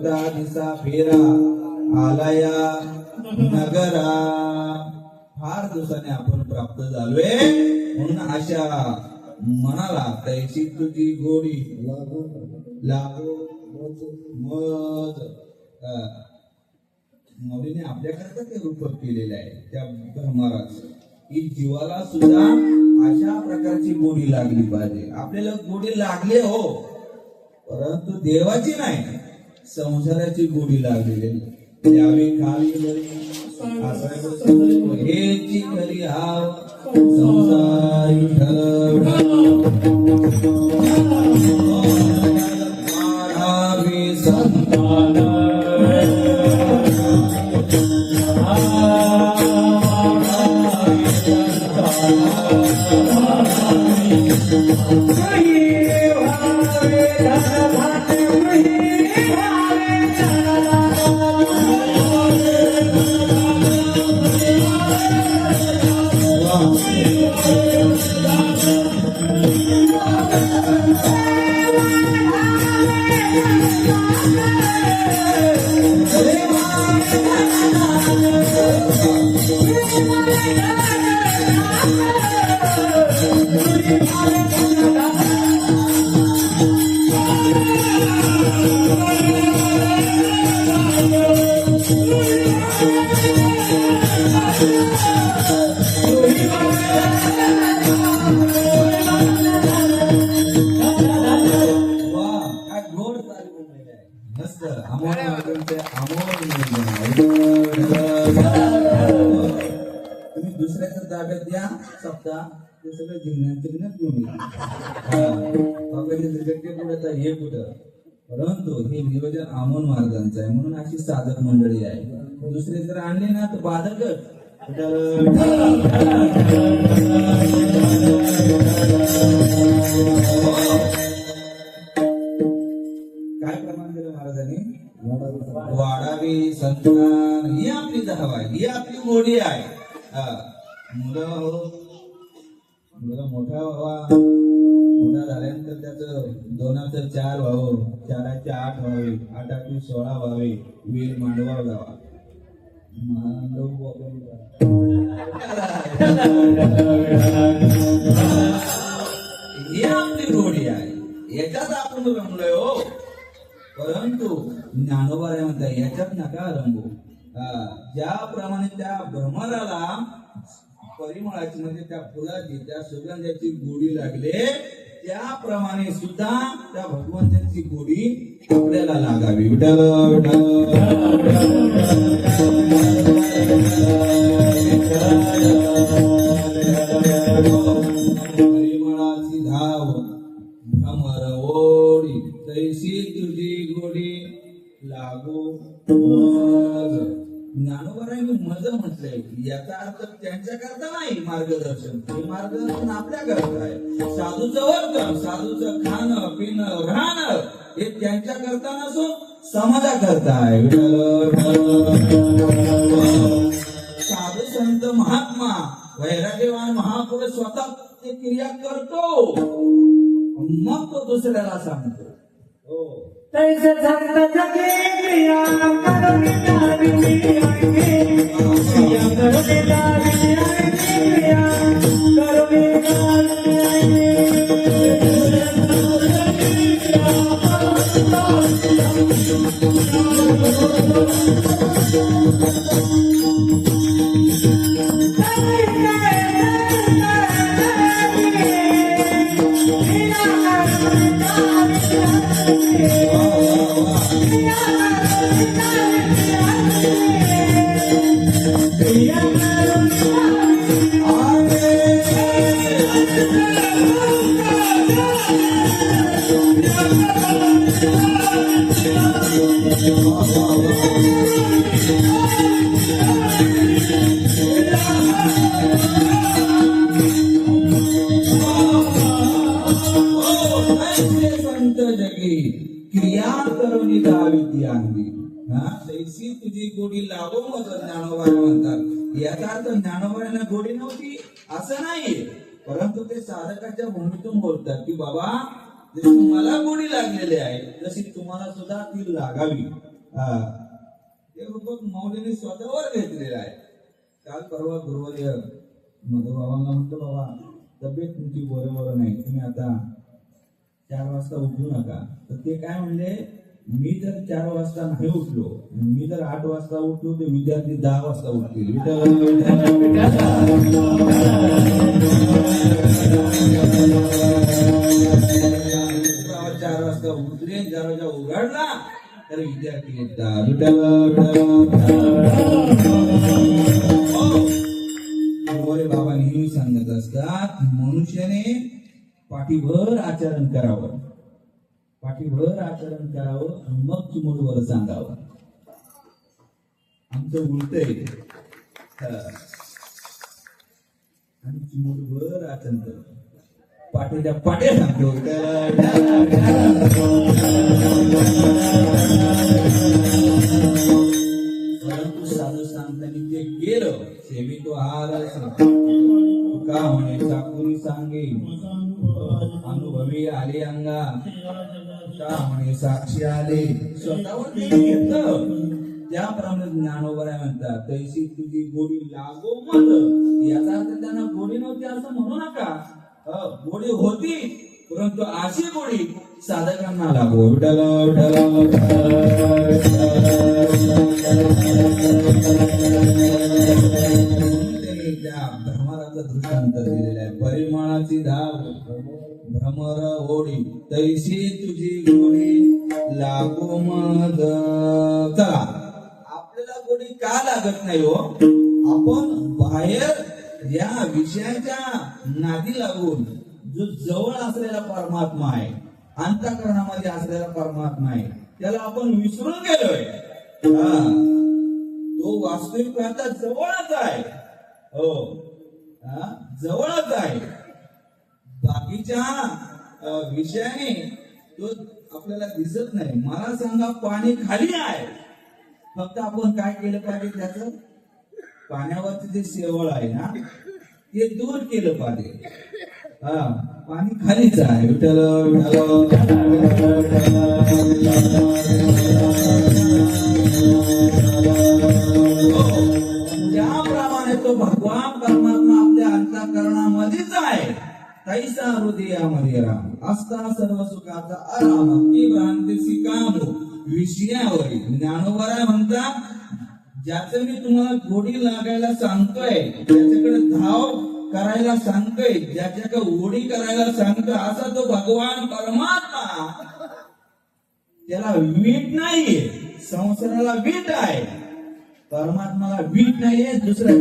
होता दिसा फेरा आलाया नगरा. फार दिवसाने आपण प्राप्त झालोय म्हणून अशा मनाला तैशी तुझी गोडी लागो मज. मौलीने आपल्याकरता ते रूप केलेलं आहे त्या भ्रमराचं की जीवाला सुद्धा अशा प्रकारची गोडी लागली पाहिजे. आपल्याला गोडी लागली हो, परंतु देवाची नाही, संसाराची गोडी लागलेली. यावे खाली हेची खरी हाव संसारी ठरवी संतान. तुम्ही दुसऱ्याच्या ताब्यात द्या सप्ताह ते सगळं जिल्ह्यात घेऊन हे कुठं. परंतु हे नियोजन अमोल महाराजांचं आहे म्हणून अशी साधक मंडळी आहे. दुसरे जर आणले ना तर बाधकच. काय प्रमाण केलं महाराजांनी? वाढावी संतान ही आपली धाव आहे, ही आपली गोडी आहे. मुलं मोठा व्हावा, मोठा झाल्यानंतर त्याचं 2चं 4 व्हावं, 4चे 8 व्हावे, 8चे 16 व्हावे, वीर मांडवा जावा. ही आपली गोडी आहे, याच्यात आपण रमलोय हो. परंतु ज्ञानोबा म्हणता याच्यात नका रंगू. ज्याप्रमाणे त्या भ्रमराला परिमळाची म्हणजे त्या फुलाची त्या सुगंधाची गोडी लागले त्याप्रमाणे सुद्धा त्या भगवंताची गोडी आपल्याला लागावी. परिमळाची धाव भ्रमर ओढी तैशी तुझी गोडी लागो मज. ज्ञानोबारांनी मज म्हटलंय याचा अर्थ त्यांच्या करता नाही मार्गदर्शन, हे मार्गदर्शन आपल्या करता आहे. साधूचं वर्तन, साधूचं खाणं पिणं राहणं हे त्यांच्या करता नसून समाजा करता आहे. साधू संत महात्मा वैराग्यवान महापुरुष स्वतः ते क्रिया करतो मग तो दुसऱ्याला सांगतो. हो तैसे संत जगे प्रिया करुणी दाविनी प्रिया करुणी दाविनी प्रिया करुणी संत जगी क्रिया करुणी दाविती अंगी. तैसी तुझी गोडी लागो मग ज्ञानोबा म्हणतात. याचा अर्थ ज्ञानोबांना गोडी नव्हती असं नाही, परंतु ते साधकाच्या भूमीतून बोलतात की बाबा जशी मला गोडी लागलेली आहे तशी तुम्हाला सुद्धा ती लागावी. हा ते रूपक मौलीने स्वतःवर घेतलेलं आहे. काल परवा गुरुवारी मधुबाबांना म्हटलं, बाबा तब्येत तुमची बरोबर नाही, तुम्ही आता 4 वाजता उठू नका. तर ते काय म्हणले, मी जर 4 वाजता नाही उठलो, मी जर 8 वाजता उठलो, तर विद्यार्थी 10 वाजता उठतील. 4 वाजता उठले, दरवाजा उघडला तर विद्यार्थी येतात. बाबा नेहमी सांगत असतात, मनुष्याने पाठीभर आचरण करावं, पाठीभर आचरण करावं आणि मग चिमुटभर सांगावं. आमचं उलटय, आणि चिमुटभर आचरण करतो, पाठीच्या पाट्या सांगतो. परंतु साधू सांगताना ते गेलं, सेवी तो आला का म्हणे चाकुरी सांगे अनुभवी आले अंगा, का म्हणे साक्षी आले स्वतःवर त्यांनी घेतलं. त्याप्रमाणे ज्ञानोबा म्हणतात, तैसी तुझी गोडी लागो मत. याचा अर्थ त्यांना गोडी नव्हती असं म्हणू नका, गोडी होती, परंतु अशी गोडी साधकांना लागो. त्या भ्रमराचं दृष्टांतर दिलेलं आहे. परिमाणाची धाव भ्रमर ओढी, तैशी तुझी गोडी लागो मद. चला, आपल्याला गोडी का लागत नाही हो? आपण बाहेर या विषयाच्या नादी लागून जो जवळ असलेला परमात्मा आहे, अंतःकरणामध्ये असलेला परमात्मा आहे, त्याला आपण विसरून गेलोय. तो वास्तविक पाहता जवळच आहे. हो, जवळच आहे. बाकीच्या विषयाने तो आपल्याला दिसत नाही. मला सांगा, पाणी खाली आहे, फक्त आपण काय केलं पाहिजे, त्याचं पाण्यावरचं जे शेवळ आहे ना, ते दूर केलं पाहिजे. पाणी खालीच आहे. ज्याप्रमाणे तो भगवान परमात्मा आपल्या अंतःकरणामध्येच आहे, तैसा हृदयामध्ये राम असता सर्व सुखाचा आराम ती भ्रांतीसी काम विषयावरील. ज्ञानोबा म्हणतात, ज्याचं मी तुम्हाला गोडी लागायला सांगतोय, त्याच्याकडे धाव करायला सांगतोय, ज्याच्याकडे ओढी करायला सांगतोय, असा तो भगवान परमात्मा. त्याला वीट नाहीये, संसाराला वीट आहे, परमात्माला वीट नाहीये. दुसऱ्या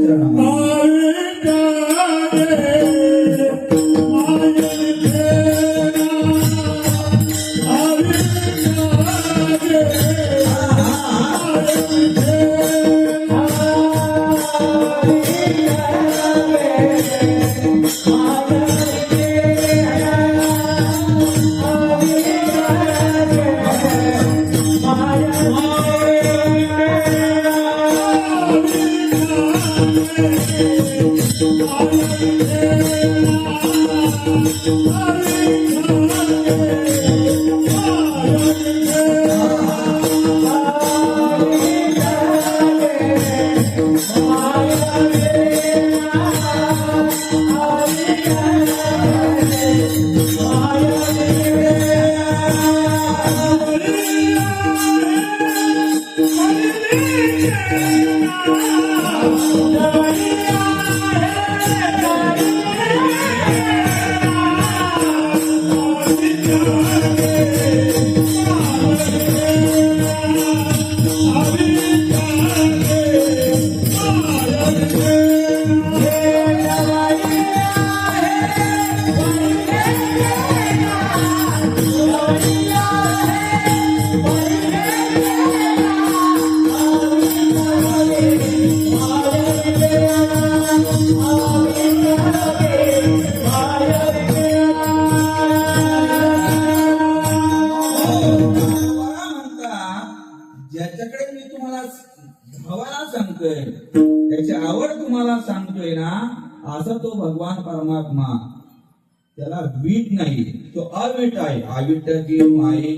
ज्याच्याकडे मी तुम्हाला भावाला सांगतोय, त्याची आवड तुम्हाला सांगतोय ना, असा तो भगवान परमात्मा. त्याला वीट नाही, तो अवीट आहे. अवीट की माई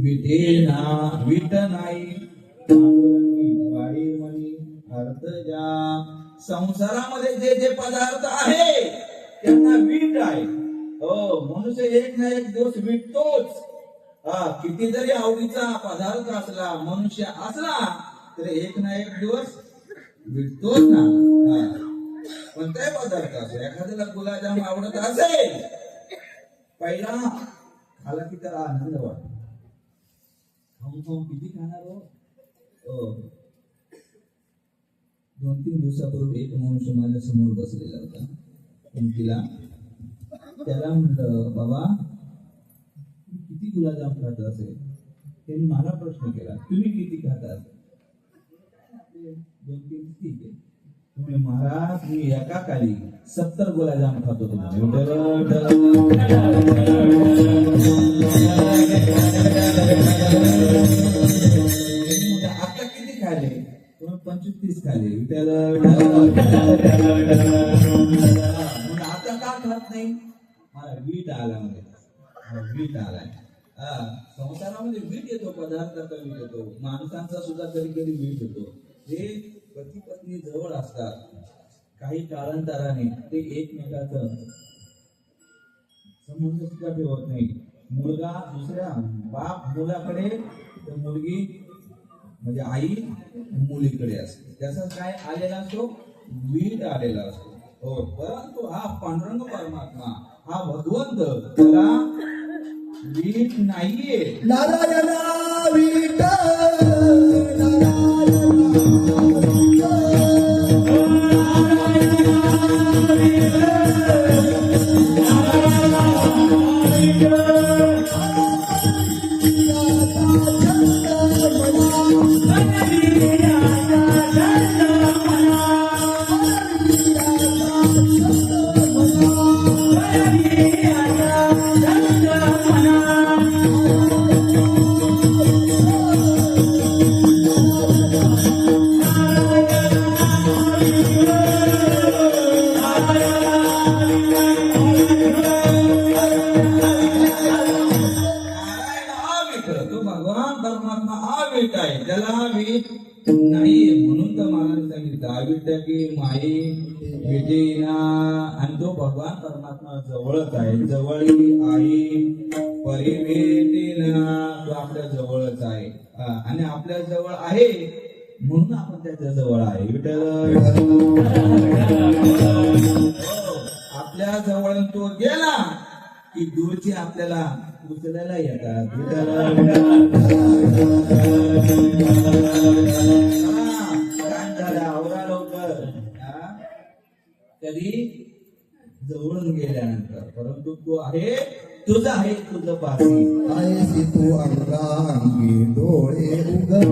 विटे ना वीट नाही, पांडुरंगी वाडीमणी अर्थजा. संसारामध्ये जे जे पदार्थ आहे त्यांना वीट आहे. हो, मनुष्य एक ना एक दिवस विटतोच. किती जरी आवडीचा पदार्थ असला, मनुष्य असला, तर एक ना एक दिवस विटतोच ना. कोणताही पदार्थ असो, एखाद्याला गुलाबजाम आवडत असेल, पहिला खाला की त्याला आनंद वाटतो. खाऊन खाऊन किती खाणार हो. 2-3 दिवसापूर्वी एक मनुष्य माझ्या समोर बसलेला होता. तिला त्याला म्हणलं, बाबा किती गुलाबजाम खात असेल. त्यांनी मला प्रश्न केला, तुम्ही किती खातात? 2-3 ठीक आहे. तुम्ही महाराज, मी एका काली 70 गुलाबजाम खातो. आता किती खाले? तुम्ही 25-30 खाले. आता का खात नाही? मला वीट आला म्हणजे वीट आलाय. संसारामध्ये वीट येतो, पदार्थाचा वीट येतो, माणसांचा सुद्धा कधी कधी वीट येतो. हे पती पत्नी जवळ असतात, काही कालांतराने ते एकमेकाचं संबंध सुद्धा ठेवत नाही. मुलगा दुसऱ्या बाप मुलाकडे, तर मुलगी म्हणजे आई मुलीकडे असते. त्याचा काय आलेला असतो? वीट आलेला असतो. हो, परंतु हा पांडुरंग परमात्मा, हा भगवंत, त्याला वीट नाहीये. नारायणा वीट त्याला वीट नाहीये. म्हणून तर मला सांगितलं, वीट की माई विटेना. आणि तो भगवान परमात्मा जवळच आहे. जवळी आई परिवेटेना, तो आपल्या जवळच आहे. आणि आपल्या जवळ आहे म्हणून आपण त्याच्या जवळ आहे. विठ्ठल आपल्या जवळ तो गेला की दूरची आपल्याला उचलायला येतात. आवरा लवकर. कधी जवळून गेल्यानंतर, परंतु तो आहे, तुझं आहे, तुझं पासी आहेसी तू अंगांगी डोळे उघड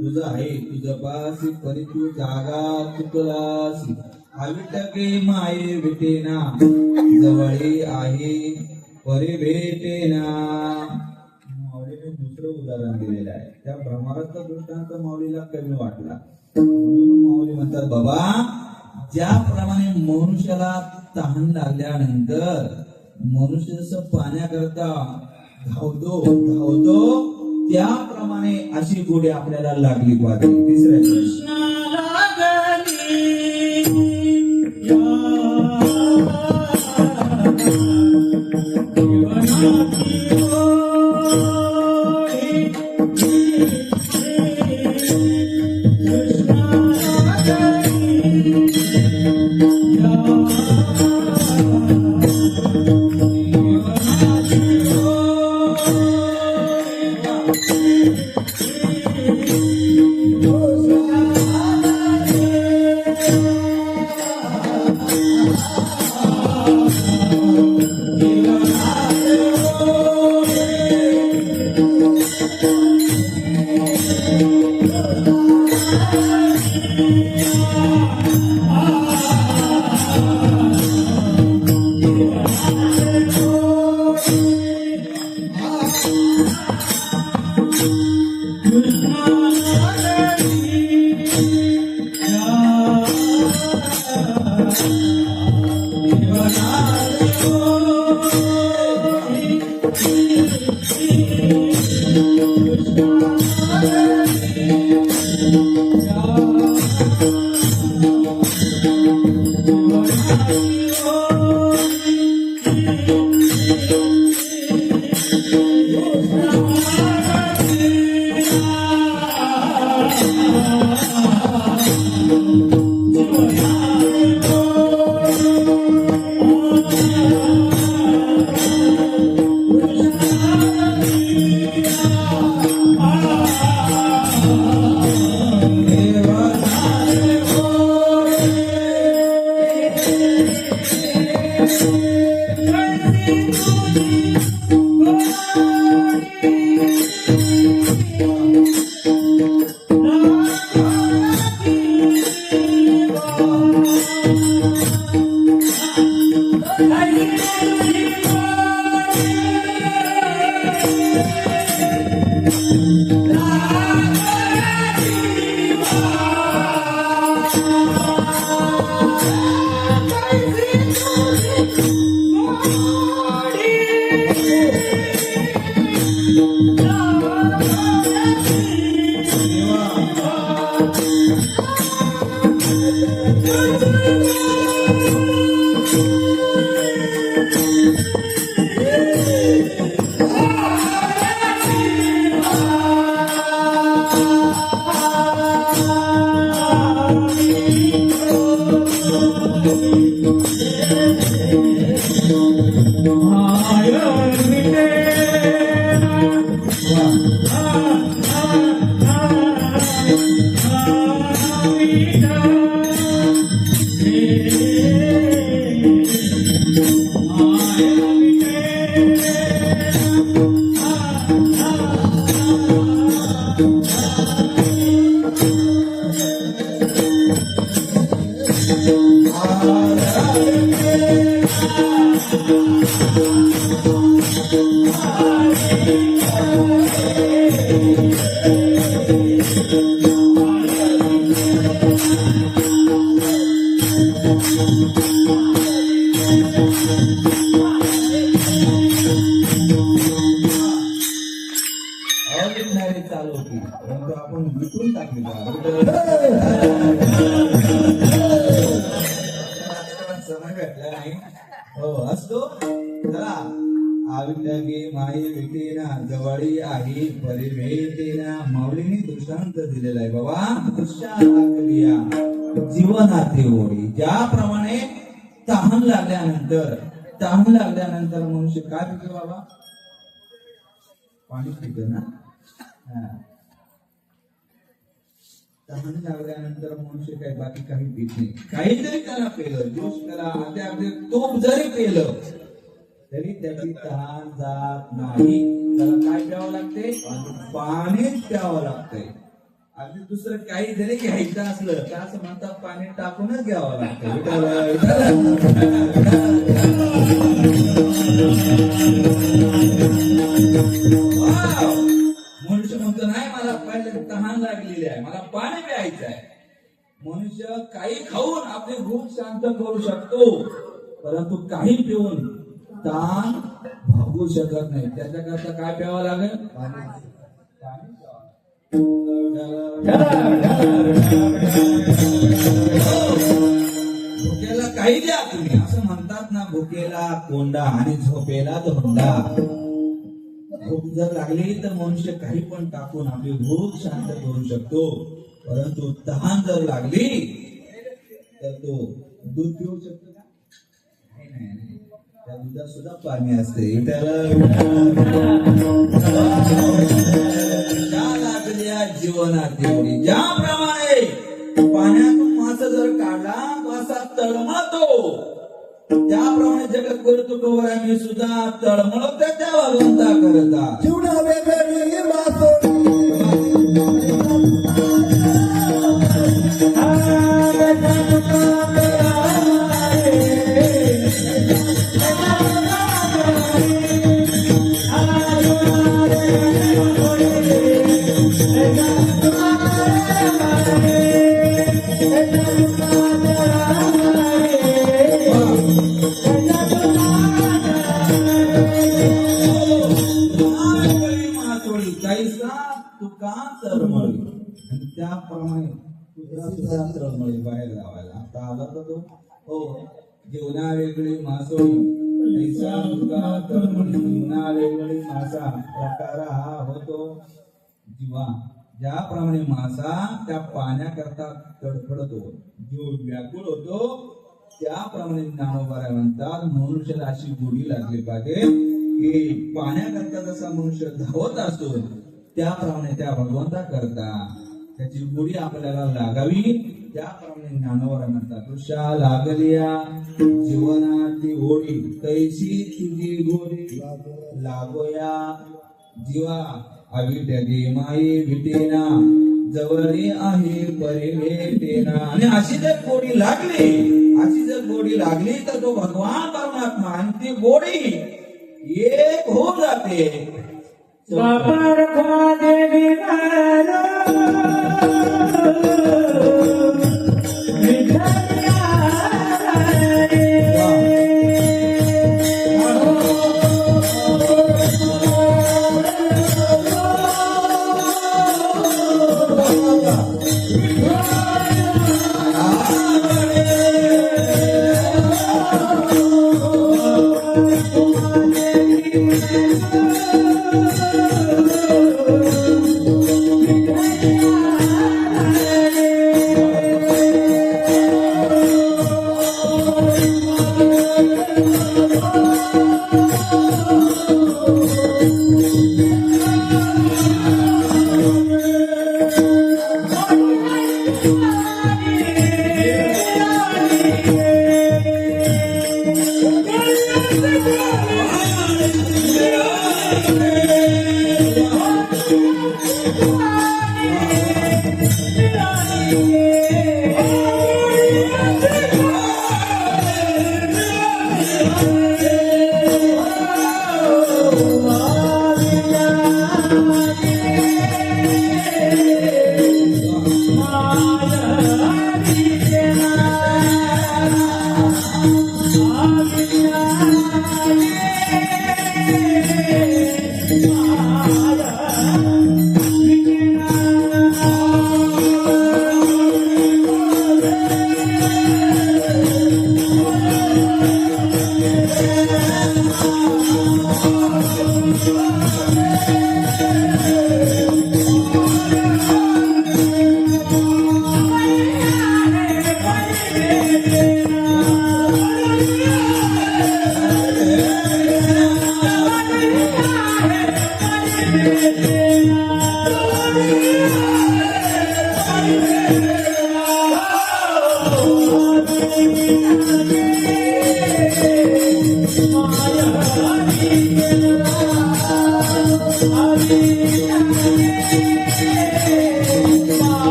तुझं आहे, तुझं पासी परी तू जागा चुकलासी. आविटके माये भेटेना, जवळी आहे परी भेटेना. माऊलीने दुसरं उदाहरण दिलेलं आहे. त्या भ्रमराचा दृष्टांत माऊलीला कमी वाटला. म्हणून माऊली म्हणतात, बाबा ज्याप्रमाणे मनुष्याला तहान लागल्यानंतर मनुष्य जसं पाण्याकरता धावतो त्याप्रमाणे अशी गोडी आपल्याला लागली पाहिजे. तिसऱ्या अविटणारी चालू होती परंतु आपण विटून टाकली समय भेटला नाही हो असतो चला आविटगे माई विटेना जवळी आहे परी भेटेना माऊलीने दृष्टांत दिलेला आहे बाबा दृष्टांत जीवनातील ओळी ज्याप्रमाणे तहान लागल्यानंतर मनुष्य काय पितो बाबा पाणी पितो ना तहान लागल्यानंतर मनुष्य काय बाकी काही पित नाही काहीतरी त्याला पेलं ज्यूस त्याला अगदी तूप जरी पेलं तरी त्याची तहान जात नाही त्याला काय प्यावं लागते पाणीच प्यावं लागतंय अगदी दुसरं काही जरी घ्यायचं असलं तर असं म्हणतात पाणी टाकूनच घ्यावं लागतं मनुष्य म्हणतो नाही मला पहिले तहान लागलेली आहे मला पाणी प्यायचं आहे मनुष्य काही खाऊन आपली भूक शांत करू शकतो परंतु काही पिऊन ताण भागू शकत नाही त्याच्याकरता काय प्यावं लागेल भुकेला काही द्या तुम्ही असं म्हणतात ना भुकेला कोंडा आणि झोपेला धोंडा भूक जर लागली तर मनुष्य काही पण टाकून आपली भूक शांत करू शकतो परंतु तहान जर लागली तर तो दूध पिऊ शकतो का नाही त्या दुधात सुद्धा पाणी असते त्याला त्याप्रमाणे जगत करतो कवर आम्ही सुद्धा तळमळत त्या भगवंता करता जीवना वेगळी मासोळी मासोळी कैसा तुका तळमळी आणि त्याप्रमाणे तुझा सुद्धा तळमळी बाहेर लावायला आता आला तर तो हो जीवना वेगळी मासोळी कैसा तुका तळमळी जीवना वेगळी मासा प्रकार हा होतो जीवा ज्याप्रमाणे मासा त्या पाण्याकरता तडफडतो जीव व्याकुळ होतो त्याप्रमाणे ज्ञानोबा म्हणतात मनुष्याला अशी गोडी लागली पाहिजे की पाण्याकरता जसा मनुष्य धावत असतो त्याप्रमाणे त्या भगवंता करता त्याची गोडी आपल्याला लागावी त्याप्रमाणे ज्ञानोबा म्हणतात तुषा लागलिया जीवनाची ओढी तैशी तुझी गोडी लागोया जीवा अविद्या दे माये विटेना जवळी आहे परे भेटेना आणि अशी जर गोडी लागली तर तो भगवान परमात्मा आणि ती गोडी एक होऊन जाते बाबा रखवा देवी मारो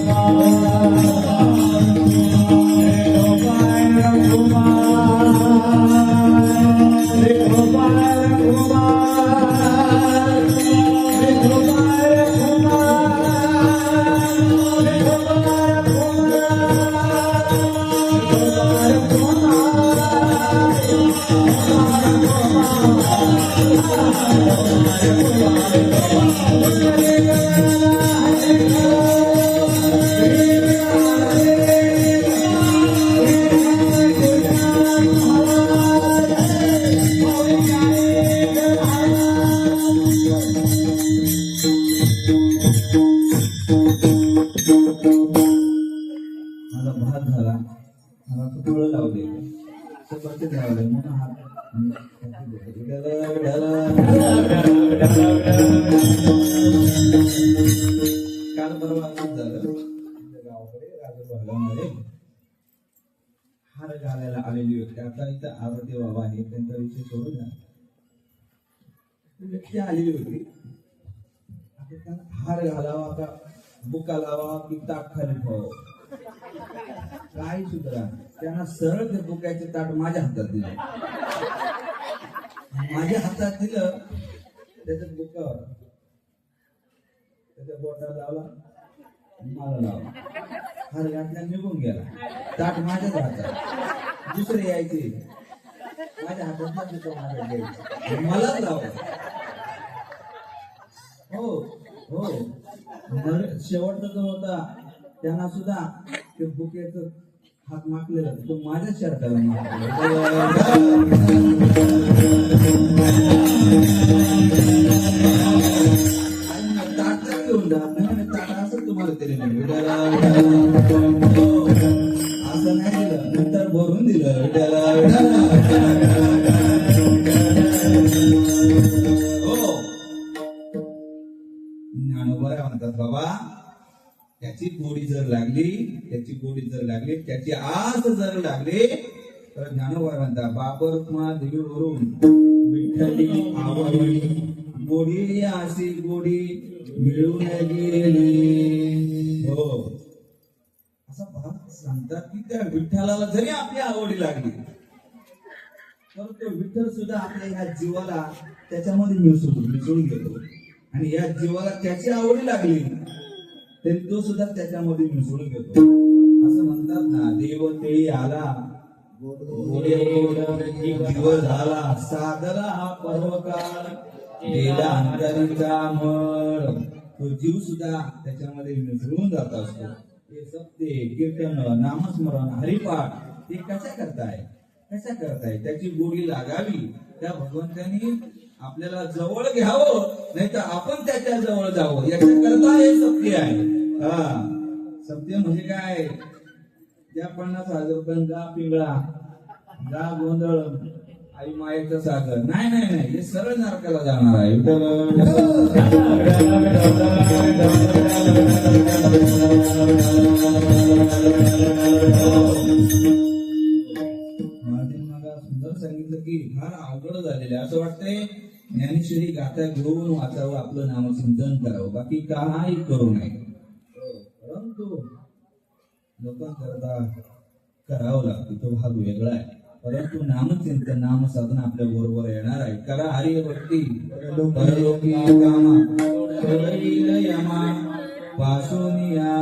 Bye. माझा भात झाला मला तो फळं लावले सगळं लावले म्हणून हात काल परवा असंच झालं आमच्या गावाकडे राजूर भागामध्ये हार घालायला आलेली होती. आता इथं आरती बाबा आहे त्यांचा विषय सोडून द्या. ती व्यक्ती आलेली होती. आता त्यांना हार घालावा का बुका लावा की ताट खाली ठेवावं काय सुद्धा त्यांना सरळ ते बुक्याचे ताट माझ्या हातात दिलं. माझ्या हातात दिलं त्याच्यात बुकावर त्याच्या बोटाला लावला मला लावला हार घातला निघून गेला. ताट माझ्याच हातात दुसरे यायचे माझ्या हातात माझ्या घ्यायचे मलाच लावला. हो हो शेवटचा जो होता त्यांना सुद्धा ते बुकेचं हात मागलेला तो माझ्या शर्टाला ताट घेऊन ताट असं तुम्हाला तरी नाही असं नाही दिलं नंतर भरून दिलं हो ज्ञानोबा म्हणतात बाबा त्याची गोडी जर लागली त्याची आस जर लागली तर ज्ञानोबा म्हणतात बापर देवीवरून विठ्ठली आवडली गोडी अशी गोडी मिळून गेली. हो असा भाग सांगतात की त्या विठ्ठलाला जरी आपली आवडी लागली तर तो विठ्ठल सुद्धा आपल्या ह्या जीवाला त्याच्यामध्ये मिसळून घेतो आणि या जीवाला त्याची आवडी लागली तरी तो सुद्धा त्याच्यामध्ये मिसळून घेतो. असं म्हणतात ना देव तेळी आला दिवस झाला सादला हा पर्वकाळ गेला अंतरीचा मळ तो जीव सुद्धा त्याच्यामध्ये मिसळून जात असतो. हे सत्य कीर्तन नामस्मरण हरिपाठ ते कशा करताय त्याची गोडी लागावी त्या भगवंतानी आपल्याला जवळ घ्यावं नाही तर आपण त्याच्या जवळ जावं याच्याकरता हे सत्य आहे. हा सत्य म्हणजे काय त्या 50,000 रुपयांचा पिंगळा जा गोंधळ आई मायेचं सागर नाही हे सरळ नरकाला जाणार आहे. सुंदर सांगितलं की फार अवघड झालेलं असं वाटतंय ज्ञानेश्वरी गाथा घेऊन वाचावं आपलं नामचिंतन करावं बाकी काही करू नये. परंतु लोकांकरता करावं लागतं तो भाग वेगळा आहे. परंतु नामचिंतन नामसाधना आपल्या बरोबर येणार आहे. करा हरिभक्ती परलोकी कामा यमा पाशोनिया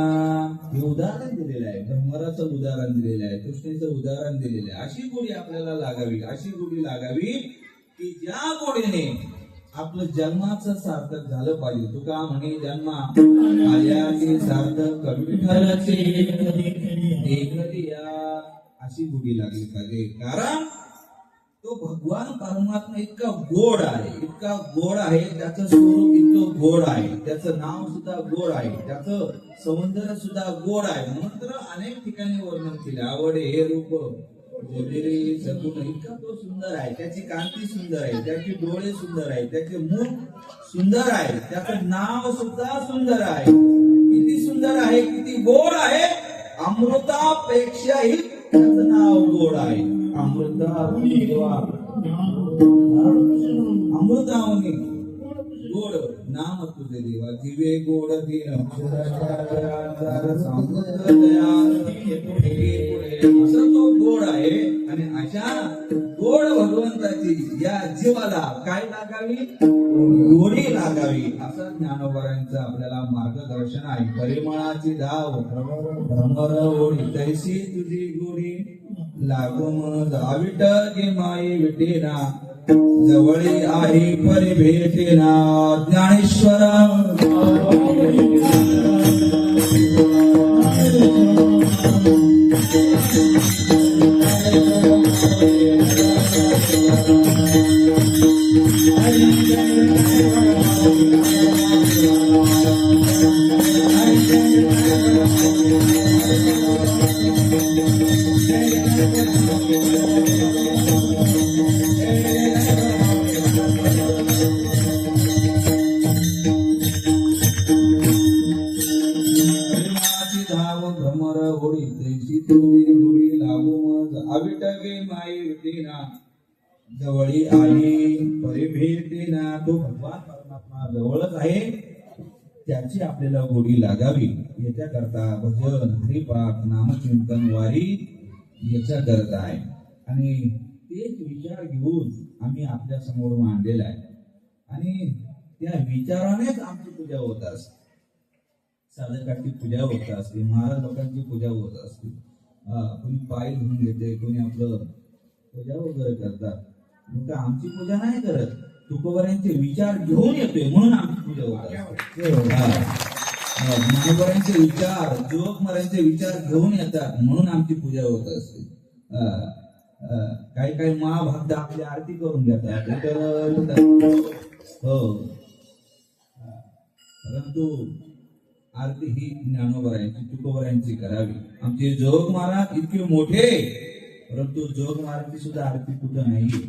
हे उदाहरण दिलेलं आहे. ब्रह्मराचं उदाहरण दिलेलं आहे. कृष्णेचं उदाहरण दिलेलं आहे. अशी गोडी आपल्याला लागावी की ज्या गोडीने आपलं जन्माचं सार्थक झालं पाहिजे. तुका म्हणे जन्मा आल्याचे सार्थक विठ्ठलाचे देखलिया अशी गोडी लागली पाहिजे. कारण तो भगवान परमात्मा इतका गोड आहे त्याचं स्वरूप इतकं गोड आहे, त्याचं नाव सुद्धा गोड आहे, त्याचं सौंदर्य सुद्धा गोड आहे. म्हणून तर अनेक ठिकाणी वर्णन केले. आवडे हे रूप बोललेले सगुण इतका तो सुंदर आहे, त्याची कांती सुंदर आहे, त्याची डोळे सुंदर आहे, त्याचे मुख सुंदर आहे, त्याचं नाव सुद्धा सुंदर आहे. किती सुंदर आहे, किती गोड आहे. अमृतापेक्षाही त्याचं नाव गोड आहे. अमृतावनी गोड नाम तुझे देवा जीवे गोड दिन असं तो गोड आहे. आणि अशा गोड भगवंताची या जीवाला काय लागावी, गोडी लागावी असं ज्ञानोबारांचं आपल्याला मार्गदर्शन आहे. परिमळाची धाव भ्रमर ओढी तैसी तुझी गोडी लागून जाविट गे माई विटेना जवळी आहे परी भेटेना ज्ञानेश्वर प्रेमाची धाव भ्रमर होडी तैशी तुम्ही होडी लागू मज अविटगे माई विटीना जवळी आली परी भेटेना तो भगवान परमात्मा जवळच आहे त्याची आपल्याला गोडी लागावी याच्याकरता भजन हरिपाठ नामचिंतन वारी याच्या करता आहे आणि तेच विचार घेऊन आम्ही आपल्या समोर मांडलेला आहे आणि त्या विचारानेच आमची पूजा होत असते साधकाची पूजा होत असते महाराज लोकांची पूजा होत असते कोणी पाय घेऊन घेते कोणी आपलं पूजा वगैरे करतात मग आमची पूजा नाही करत तुकोबऱ्यांचे विचार घेऊन येतोय म्हणून आमची पूजा होत असते ज्ञानोबऱ्यांचे विचार जोगमाऱ्यांचे विचार घेऊन येतात म्हणून आमची पूजा होत असते काही काही महाभक्त आपली आरती करून घेतात हो परंतु आरती ही ज्ञानोबऱ्यांची तुकोबऱ्यांची करावी आमचे जोग महाराज इतके मोठे परंतु जोग महाराजांची सुद्धा आरती कुठं नाहीये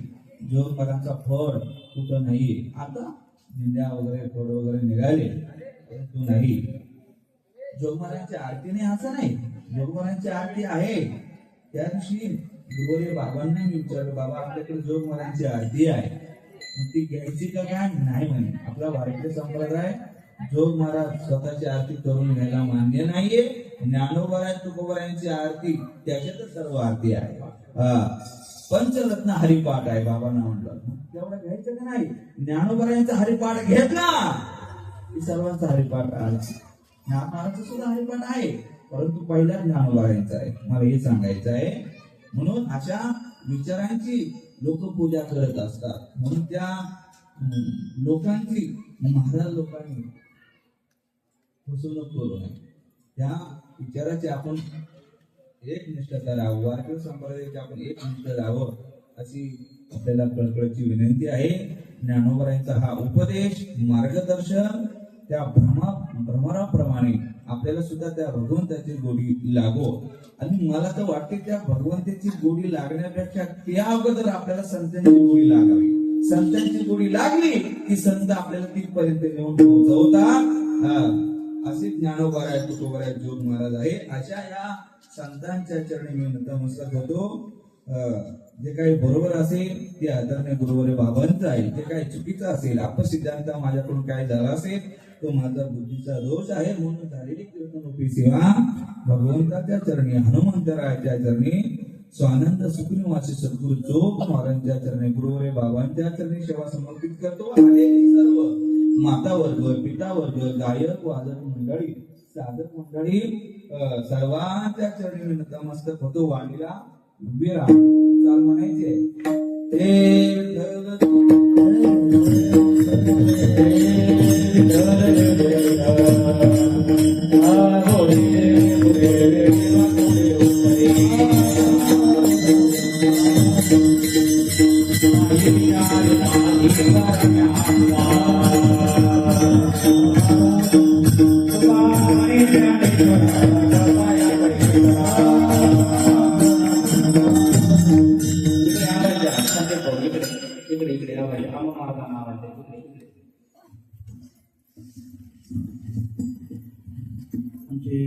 जोग महाराजांचा फळ कुठं नाहीये आता निंद्या वगैरे फळ वगैरे निघाले परंतु नाही जोग महाराजांची आरती नाही असं नाही जोग महाराजांची आरती आहे त्या दिवशी गुरुवारी बाबांना मी विचारलं बाबा आपल्याकडे जोग महाराजांची आरती आहे मग ती घ्यायची का काय नाही म्हणे आपला भारतीय संप्रदाय जोग महाराज स्वतःची आरती करून घ्यायला मान्य नाहीये ज्ञानोबा तुकोबऱ्यांची आरती त्याच्यातच सर्व आरती आहे पंचरत्न हरिपाठ आहे बाबांना म्हटलं तेवढं घ्यायचं का नाही ज्ञानोबऱ्यांचा हरिपाठ घेतला की सर्वांचा हरिपाठ आहे ज्ञानोबाचा सुद्धा हरिपाठ आहे परंतु पहिला ज्ञानोबऱ्यांचा आहे मला हे सांगायचं आहे म्हणून अशा विचारांची लोक पूजा करत असतात म्हणून त्या लोकांची महाराज लोकांनी फसवणूक करू नये त्या विचाराची आपण एक निष्ठता राहावं वारकरी संप्रदायाची आपण एक निष्ठ राहावं अशी आपल्याला कळकळीची विनंती आहे ज्ञानोबरायांचा हा उपदेश मार्गदर्शन त्या भ्रमराप्रमाणे आपल्याला सुद्धा त्या भगवंताची गोडी लागो आणि मला तर वाटते त्या भगवंताची गोडी लागण्यापेक्षा त्या अगोदर आपल्याला संतांची गोडी लागावी संतांची गोडी लागली की संत आपल्याला तिथपर्यंत नेऊन पोहोचवतात असे ज्ञानोबा तुकोबा जोग महाराज आहे अशा या संतांच्या चरणी मी नतमस्तक होतो जे काही बरोबर असेल ते आदरणीय गुरुवारी बाबांचं आहे जे काही चुकीचं असेल अपसिद्धांत माझ्याकडून काय झाला असेल तो माझा बुद्धीचा दोष आहे म्हणून झालेली कीर्तनरूपी सेवा भगवंताच्या चरणी हनुमंतरायाच्या चरणी स्वानंद सुखनिवासी सद्गुरु जोग महाराजांच्या चरणी गुरुवारी बाबांच्या चरणी सेवा समर्पित करतो आलेली सर्व माता वर्ग पिता वर्ग गायक वादक मंडळी साधक मंडळी सर्वांच्या चरणी नतमस्तक होतो वाणीला उभी राहा चाल म्हणायचे इकडे आवाज आवाज आमचे